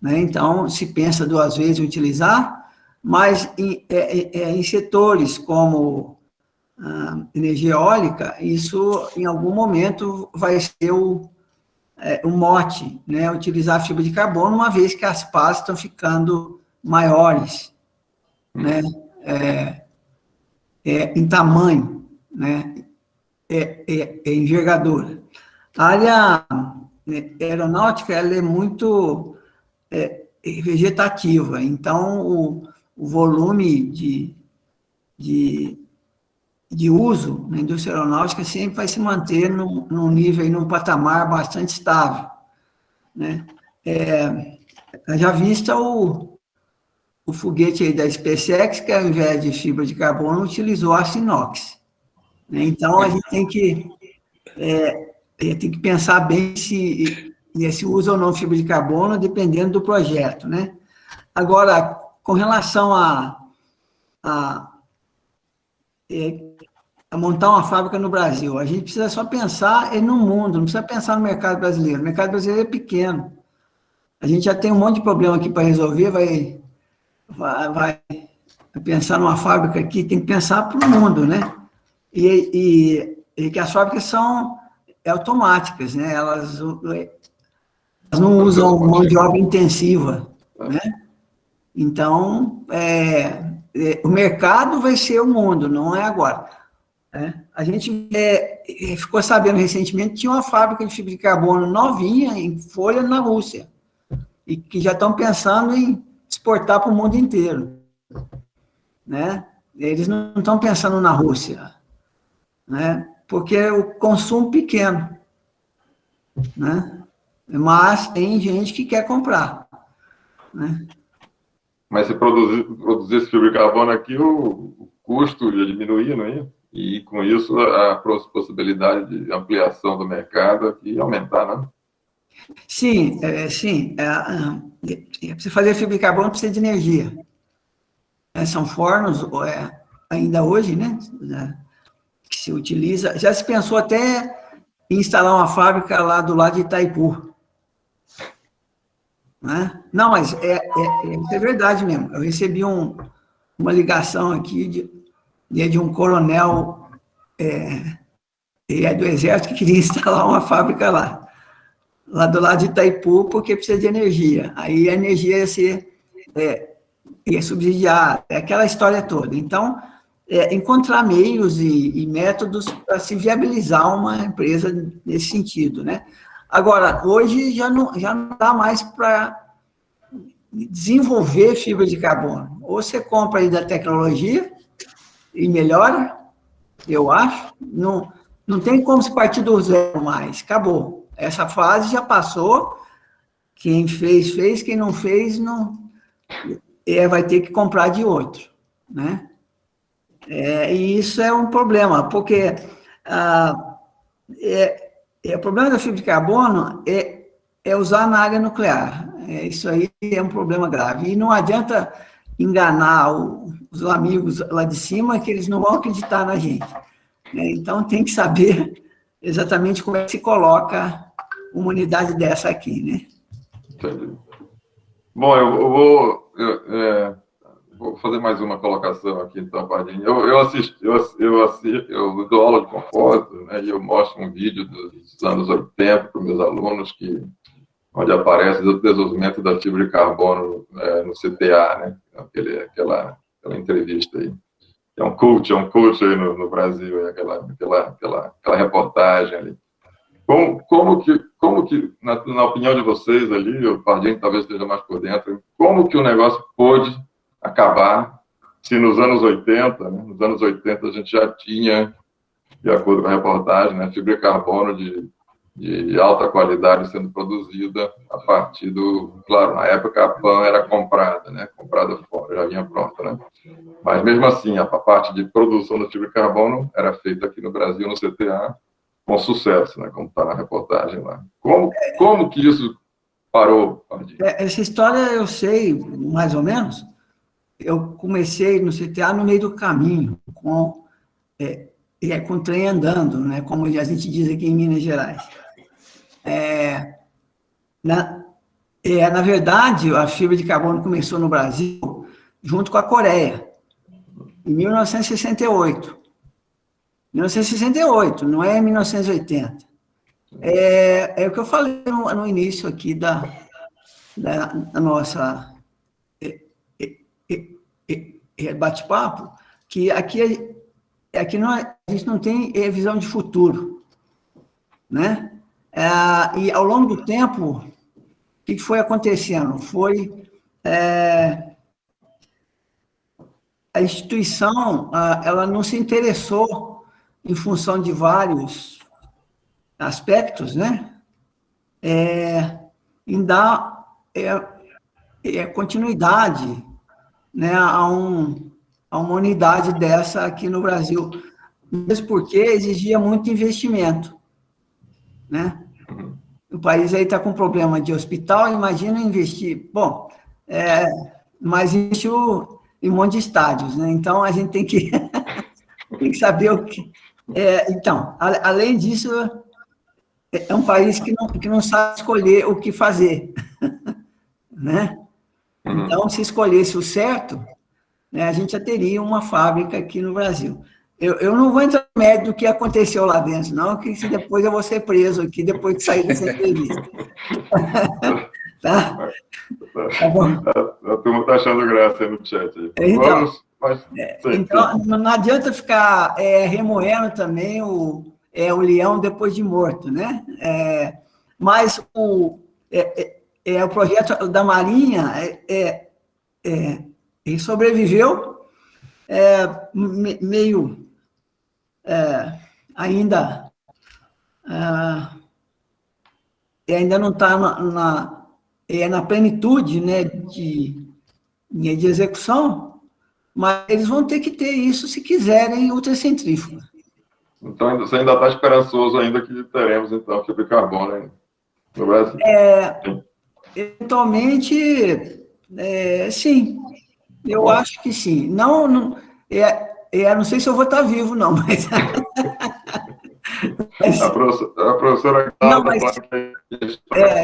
né, então se pensa 2 vezes em utilizar, mas em setores como energia eólica, isso em algum momento vai ser o mote, né, utilizar a fibra de carbono, uma vez que as pás estão ficando maiores, né, em tamanho, né, envergadura. A área aeronáutica, ela é muito vegetativa, então o volume de uso na indústria aeronáutica sempre vai se manter num nível, num patamar bastante estável, né. Já vista o foguete aí da SpaceX, que ao invés de fibra de carbono, utilizou aço inox, né? Então, a gente tem que pensar bem se usa ou não fibra de carbono, dependendo do projeto, né? Agora, com relação a montar uma fábrica no Brasil, a gente precisa só pensar no mundo, não precisa pensar no mercado brasileiro. O mercado brasileiro é pequeno. A gente já tem um monte de problema aqui para resolver, vai pensar numa fábrica aqui, tem que pensar para o mundo, né? E que as fábricas são automáticas, né? Elas não usam mão de obra intensiva, né? Então, o mercado vai ser o mundo, não é agora, né? A gente ficou sabendo recentemente que tinha uma fábrica de fibra de carbono novinha, em folha, na Rússia, e que já estão pensando em exportar para o mundo inteiro, né? Eles não estão pensando na Rússia, né? Porque o consumo pequeno, né? Mas tem gente que quer comprar, né? Mas se produzisse fibra de carbono aqui, o custo ia diminuir, não ia? E com isso a possibilidade de ampliação do mercado aqui ia aumentar, não? Sim, sim. Para você fazer fibra de carbono precisa de energia. São fornos, ainda hoje, né, que se utiliza. Já se pensou até em instalar uma fábrica lá do lado de Itaipu, né? Não, mas isso é verdade mesmo. Eu recebi uma ligação aqui de um coronel do Exército que queria instalar uma fábrica lá do lado de Itaipu, porque precisa de energia. Aí a energia ia subsidiar, aquela história toda. Então, encontrar meios e métodos para se viabilizar uma empresa nesse sentido, né? Agora, hoje já não dá mais para desenvolver fibra de carbono. Ou você compra aí da tecnologia e melhora, eu acho. Não tem como se partir do zero mais. Acabou. Essa fase já passou. Quem fez. Quem não fez, não vai ter que comprar de outro, né? E isso é um problema, porque o problema da fibra de carbono é usar na área nuclear. Isso aí é um problema grave. E não adianta enganar os amigos lá de cima, que eles não vão acreditar na gente, né? Então, tem que saber exatamente como é que se coloca uma unidade dessa aqui, né? Entendi. Bom, eu vou vou fazer mais uma colocação aqui, então, Pardini. Eu dou aula de compósito, né, e eu mostro um vídeo dos anos 80 para os meus alunos, onde aparece o desenvolvimento da fibra de carbono no CTA, né, aquela entrevista aí. É um cult aí no Brasil, aquela reportagem ali. Como que na opinião de vocês ali, o Pardini talvez esteja mais por dentro, como que o negócio pôde acabar se nos anos 80, né, nos anos 80 a gente já tinha, de acordo com a reportagem, né, fibra de carbono de alta qualidade sendo produzida a partir claro, na época a PAN era comprada, né, comprada fora, já vinha pronta, né, mas mesmo assim a parte de produção da fibra de carbono era feita aqui no Brasil, no CTA, com sucesso, né, como está na reportagem lá. Como que isso parou, Pardini? Essa história eu sei, mais ou menos. Eu comecei no CTA no meio do caminho, com o trem andando, né, como a gente diz aqui em Minas Gerais. Na verdade, a fibra de carbono começou no Brasil junto com a Coreia, em 1968. 1968, não é 1980. É o que eu falei no início aqui da nossa bate-papo, que aqui a gente não tem visão de futuro, né? E ao longo do tempo, o que foi acontecendo? A instituição, ela não se interessou em função de vários aspectos, né? Em dar continuidade, né, a uma unidade dessa aqui no Brasil, mesmo porque exigia muito investimento, né? O país aí está com problema de hospital, imagina investir, bom, mas investiu em um monte de estádios, né? Então a gente tem que tem que saber o que. Então, além disso, é um país que não sabe escolher o que fazer, né? Então, se escolhesse o certo, né, a gente já teria uma fábrica aqui no Brasil. Eu não vou entrar no mérito do que aconteceu lá dentro, não, que se depois eu vou ser preso aqui, depois de sair dessa entrevista. Tá? Tá bom? A turma está achando graça aí no chat. Então, não adianta ficar remoendo também o leão depois de morto, né? Mas o projeto da Marinha ele sobreviveu meio ainda não está na plenitude, né, de execução, mas eles vão ter que ter isso se quiserem ultracentrífuga. Então, você ainda está esperançoso ainda que teremos, então, fibra de carbono no Brasil? Eventualmente, sim. Eu acho que sim. Não sei se eu vou estar vivo, não, mas... A professora Cláudia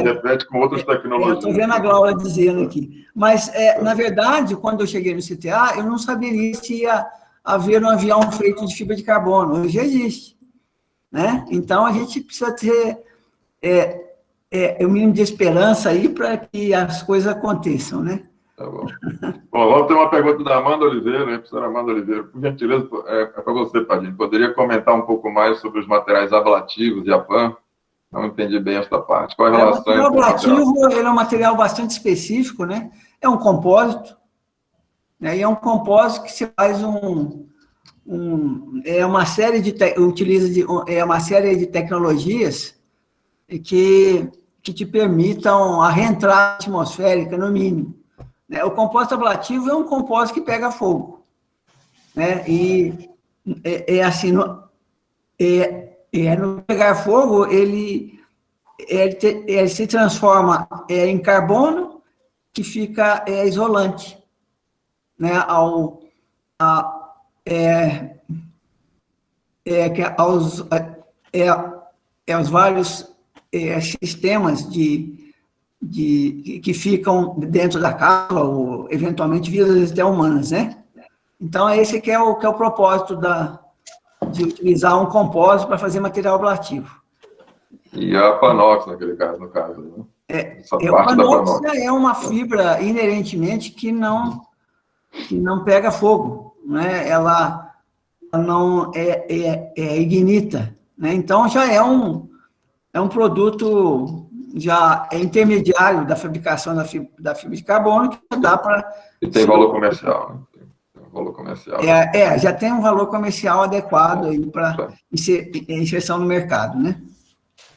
repete com outras tecnologias. Estou vendo a Cláudia dizendo aqui. Mas, na verdade, quando eu cheguei no CTA, eu não saberia se ia haver um avião feito de fibra de carbono. Hoje já existe, né? Então, a gente precisa ter o mínimo de esperança aí para que as coisas aconteçam, né? Tá bom. Bom, vamos ter uma pergunta da Amanda Oliveira, né, professora Amanda Oliveira. Por gentileza, para você, Pardini, poderia comentar um pouco mais sobre os materiais ablativos de APAN? Não entendi bem esta parte. Qual a relação entre o ablativo? Ele é um material bastante específico, né? É um compósito, né? E é um compósito que se faz uma série de tecnologias que te permitam a reentrada atmosférica, no mínimo. O compósito ablativo é um compósito que pega fogo, né? E assim, no pegar fogo, ele se transforma em carbono, que fica isolante, né? Aos vários sistemas de que ficam dentro da cápsula, ou eventualmente vidas até humanas, né? Então, esse que é o propósito de utilizar um compósito para fazer material ablativo. E a Panox, naquele caso, no caso, né? Essa A parte da Panox Panox. é uma fibra inerentemente que não pega fogo, né? Ela não é ignita, né? Então, já é um produto, já é intermediário da fabricação da fibra de carbono, que dá para... E tem valor comercial, né? Tem um valor comercial. Já tem um valor comercial adequado aí para inserção no mercado, né?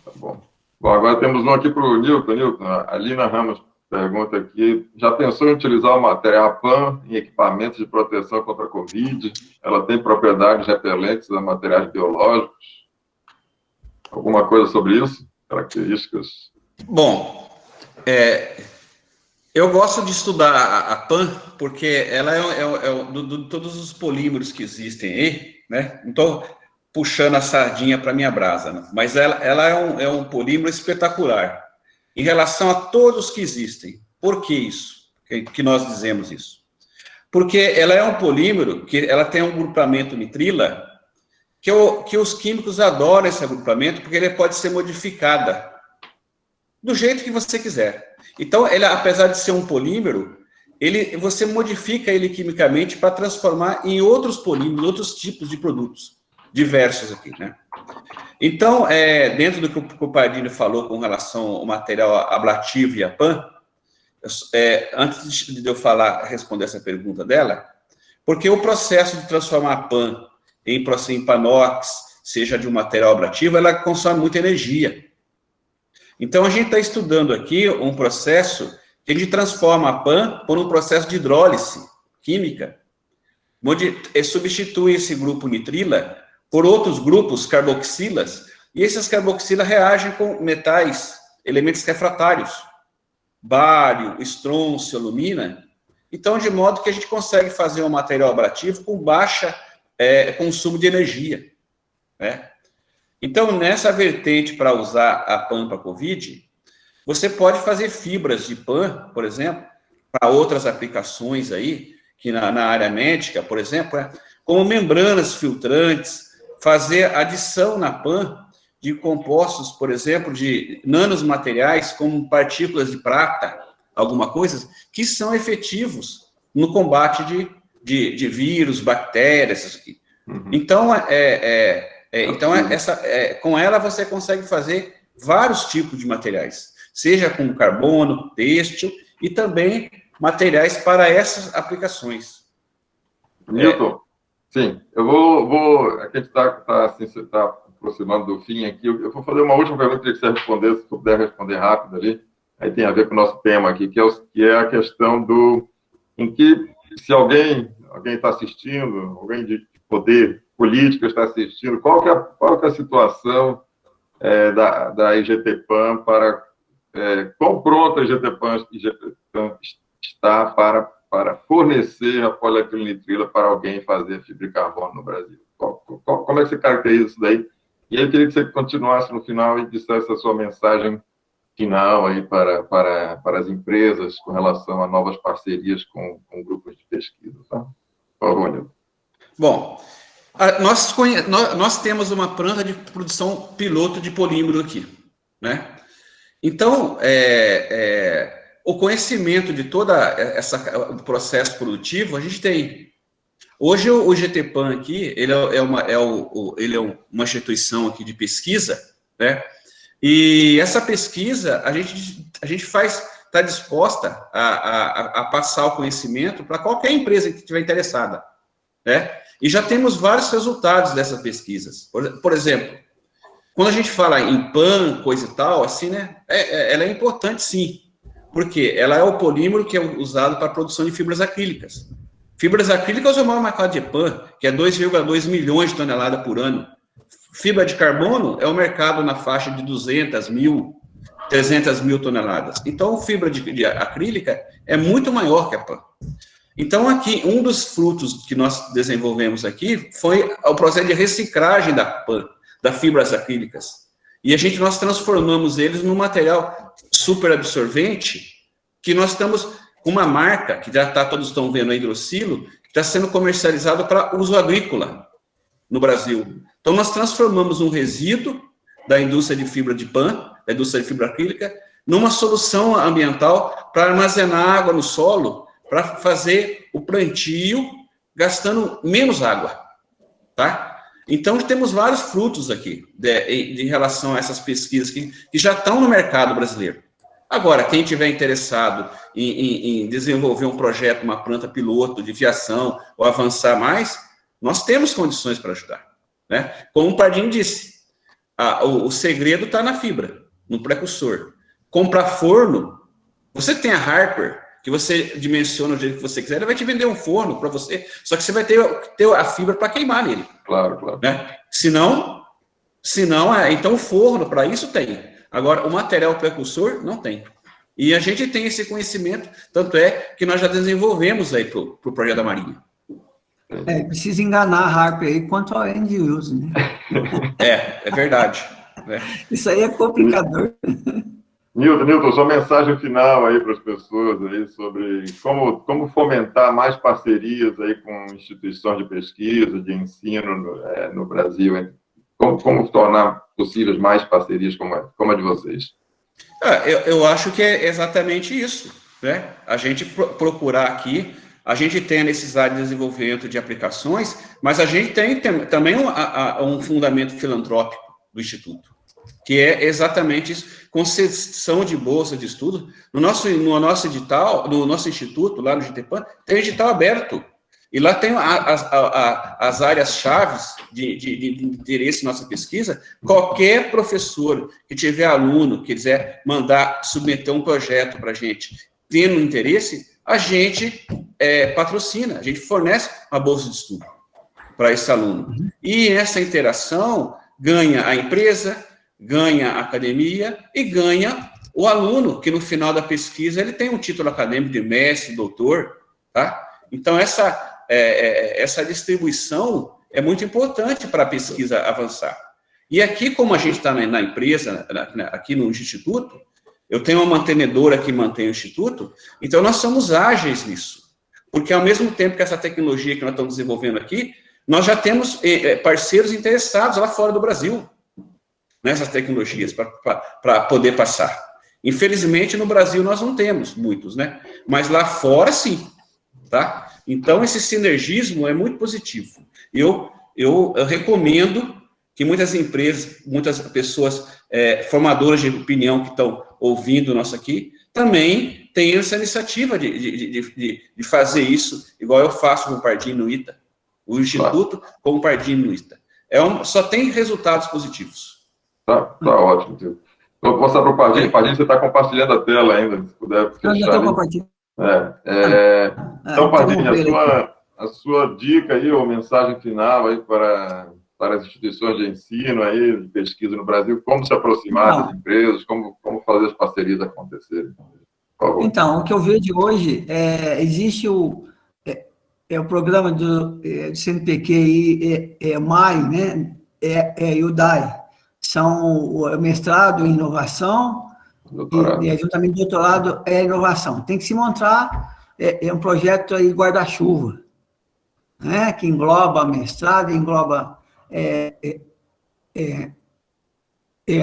Tá bom. Bom, agora temos um aqui para o Newton. Newton, a Lina Ramos pergunta aqui, já pensou em utilizar o material PAN em equipamentos de proteção contra a Covid? Ela tem propriedades repelentes a materiais biológicos? Alguma coisa sobre isso? Características? Bom, eu gosto de estudar a PAN, porque ela de todos os polímeros que existem aí, né? Não estou puxando a sardinha para minha brasa, né? Mas ela é um polímero espetacular em relação a todos que existem. Por que isso? Que nós dizemos isso? Porque ela é um polímero que ela tem um grupamento nitrila que os químicos adoram esse agrupamento, porque ele pode ser modificado do jeito que você quiser. Então, ele, apesar de ser um polímero, você modifica ele quimicamente para transformar em outros polímeros, outros tipos de produtos, diversos aqui, né? Então, dentro do que o Pardini falou com relação ao material ablativo e a PAN, antes de eu responder essa pergunta dela, porque o processo de transformar a PAN em Panox, seja de um material ablativo, ela consome muita energia. Então, a gente está estudando aqui um processo que a gente transforma a PAN por um processo de hidrólise química, onde substitui esse grupo nitrila por outros grupos carboxilas, e esses carboxilas reagem com metais, elementos refratários, bário, estrôncio, alumina. Então, de modo que a gente consegue fazer um material ablativo com baixa consumo de energia, né? Então, nessa vertente para usar a PAN para COVID, você pode fazer fibras de PAN, por exemplo, para outras aplicações aí, que na área médica, por exemplo, como membranas filtrantes, fazer adição na PAN de compostos, por exemplo, de nanomateriais, como partículas de prata, alguma coisa, que são efetivos no combate de vírus, bactérias. Uhum. Então, com ela você consegue fazer vários tipos de materiais, seja com carbono, têxtil e também materiais para essas aplicações. Newton, sim, eu vou a gente está aproximando do fim aqui, eu vou fazer uma última pergunta que você respondesse, se puder responder rápido ali, aí tem a ver com o nosso tema aqui, que é a questão em que, se alguém está assistindo, alguém de poder político está assistindo, qual que é a situação da IGT-PAN quão pronta a IGT-PAN está para fornecer a poliacrilinitrila para alguém fazer fibra de carbono no Brasil? Como é que você caracteriza isso daí? E aí eu queria que você continuasse no final e dissesse a sua mensagem final aí para as empresas com relação a novas parcerias com grupos de pesquisa, tá? Por favor, Nilton. Bom, nós temos uma planta de produção piloto de polímero aqui, né? Então, o conhecimento de toda o processo produtivo, a gente tem. Hoje, o IGT-PAN aqui, ele é uma instituição aqui de pesquisa, né? E essa pesquisa, a gente está disposta a passar o conhecimento para qualquer empresa que estiver interessada, né? E já temos vários resultados dessas pesquisas. Por exemplo, quando a gente fala em PAN, coisa e tal, assim, né? Ela é importante, sim, porque ela é o polímero que é usado para a produção de fibras acrílicas. Fibras acrílicas é o maior mercado de PAN, que é 2,2 milhões de toneladas por ano. Fibra de carbono é o mercado na faixa de 200 mil, 300 mil toneladas. Então, fibra de acrílica é muito maior que a PAN. Então, aqui, um dos frutos que nós desenvolvemos aqui foi o processo de reciclagem da PAN, das fibras acrílicas. E nós transformamos eles num material super absorvente, que nós estamos com uma marca, que já todos estão vendo aí, Hidrocilo, que está sendo comercializado para uso agrícola no Brasil. Então, nós transformamos um resíduo da indústria de fibra de PAN, da indústria de fibra acrílica, numa solução ambiental para armazenar água no solo, para fazer o plantio gastando menos água, tá? Então, temos vários frutos aqui de relação a essas pesquisas que já estão no mercado brasileiro. Agora, quem tiver interessado em desenvolver um projeto, uma planta piloto de fiação, ou avançar mais, nós temos condições para ajudar, né? Como o Pardini disse, o segredo está na fibra, no precursor. Comprar forno, você tem a Harper, que você dimensiona do jeito que você quiser, ele vai te vender um forno para você, só que você vai ter a fibra para queimar nele. Claro, claro. Né? Senão, então o forno para isso tem. Agora, o material precursor não tem. E a gente tem esse conhecimento, tanto é que nós já desenvolvemos aí para o projeto da Marinha. Precisa enganar a Harper aí quanto ao end use, né? É verdade. Isso aí é complicador. Nilton, sua mensagem final aí para as pessoas aí sobre como fomentar mais parcerias aí com instituições de pesquisa, de ensino no Brasil, hein? Como tornar possíveis mais parcerias como a de vocês? Eu acho que é exatamente isso, né? A gente procurar aqui, a gente tem a necessidade de desenvolvimento de aplicações, mas a gente tem também um fundamento filantrópico do Instituto, que é exatamente isso, concessão de bolsa de estudo. No nosso edital, no nosso instituto, lá no GTPAN, tem edital aberto. E lá tem as áreas-chave de interesse na nossa pesquisa. Qualquer professor que tiver aluno, quiser submeter um projeto para a gente, tendo interesse, a gente patrocina, a gente fornece uma bolsa de estudo para esse aluno. E essa interação ganha a empresa, ganha a academia e ganha o aluno, que no final da pesquisa ele tem um título acadêmico de mestre, doutor, tá? Então, essa distribuição é muito importante para a pesquisa avançar. E aqui, como a gente está na empresa, aqui no Instituto, eu tenho uma mantenedora que mantém o Instituto, então nós somos ágeis nisso. Porque, ao mesmo tempo que essa tecnologia que nós estamos desenvolvendo aqui, nós já temos parceiros interessados lá fora do Brasil nessas tecnologias para poder passar. Infelizmente, no Brasil nós não temos muitos, né? Mas lá fora, sim, tá? Então, esse sinergismo é muito positivo. Eu recomendo que muitas empresas, muitas pessoas formadoras de opinião que estão ouvindo nós aqui, também tenham essa iniciativa de fazer isso, igual eu faço com o Pardini no ITA, o Instituto com o Pardini no ITA. Só tem resultados positivos. Tá ótimo, tio. Vou mostrar para o Pardini. Pardini, você está compartilhando a tela ainda, se puder fechar. Já estou compartilhando. Então, Pardini, a sua dica aí, ou mensagem final aí para as instituições de ensino aí, de pesquisa no Brasil, como se aproximar das empresas, como fazer as parcerias acontecerem. Por favor. Então, o que eu vejo hoje, existe o programa do CNPq e MAI, né? E o DAI. São o mestrado em inovação e juntamente doutorado em inovação. Tem que se montar um projeto aí guarda-chuva, né, que engloba mestrado, engloba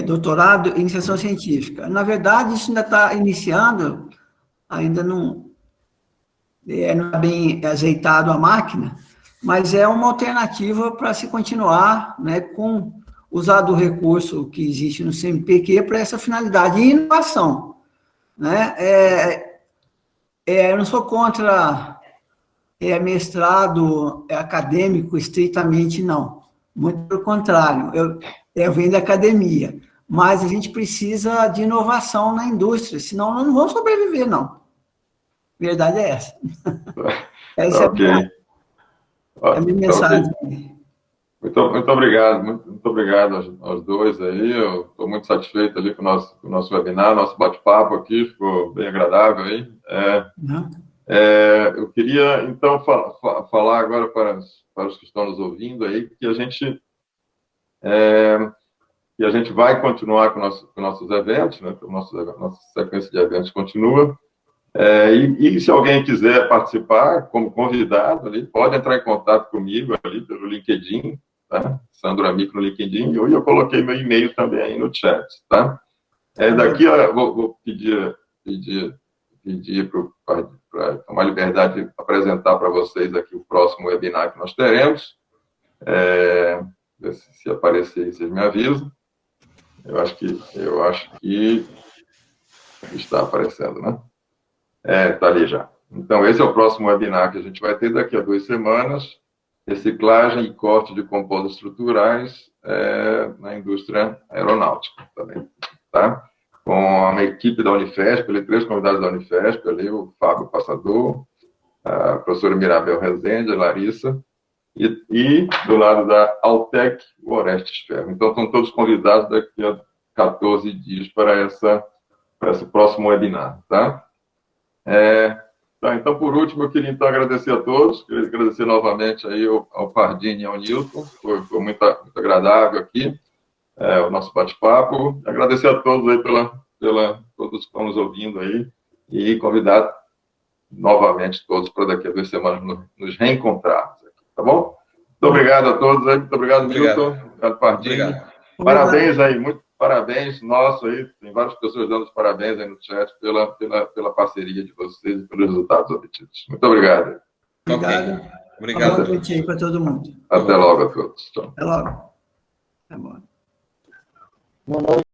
doutorado e iniciação científica. Na verdade, isso ainda está iniciando, ainda não está bem azeitado a máquina, mas é uma alternativa para se continuar, né, com usar do recurso que existe no CNPq para essa finalidade. E inovação, né? Eu não sou contra mestrado acadêmico estritamente, não. Muito pelo contrário, eu venho da academia, mas a gente precisa de inovação na indústria, senão nós não vamos sobreviver, não. A verdade é essa. Essa é a minha mensagem. Muito obrigado aos dois aí. Eu estou muito satisfeito ali com o nosso webinar, nosso bate-papo aqui, ficou bem agradável aí. Eu queria, então, falar agora para os que estão nos ouvindo aí, que a gente que a gente vai continuar com nossos eventos, né? Nossa sequência de eventos continua. E se alguém quiser participar como convidado ali, pode entrar em contato comigo ali pelo LinkedIn, tá? Sandro Amico no LinkedIn, e eu coloquei meu e-mail também aí no chat, tá? Daqui eu vou pedir para tomar liberdade de apresentar para vocês aqui o próximo webinar que nós teremos. Se aparecer, vocês me avisam. Eu acho que está aparecendo, né? Está ali já. Então, esse é o próximo webinar que a gente vai ter daqui a 2 semanas, reciclagem e corte de compostos estruturais na indústria aeronáutica também, tá? Com uma equipe da Unifesp, 3 convidados da Unifesp, ali o Fábio Passador, a professora Mirabel Rezende, a Larissa, e do lado da Altec, o Orestes Ferro. Então, estão todos convidados daqui a 14 dias para esse próximo webinar, tá? Então, por último, eu queria, então, agradecer a todos, queria agradecer novamente aí ao Pardini e ao Newton, foi muito agradável aqui, o nosso bate-papo, agradecer a todos aí todos que estão nos ouvindo aí, e convidar novamente todos para daqui a 2 semanas nos reencontrarmos aqui, tá bom? Muito obrigado a todos aí, muito obrigado, Newton, obrigado, Pardini. Obrigado. Parabéns aí, muito parabéns, nosso aí, tem várias pessoas dando os parabéns aí no chat pela parceria de vocês e pelos resultados obtidos. Muito obrigado. Obrigado. Obrigado. Boa noite aí para todo mundo. Até logo a todos. Tchau. Até logo. Tá bom. Boa noite.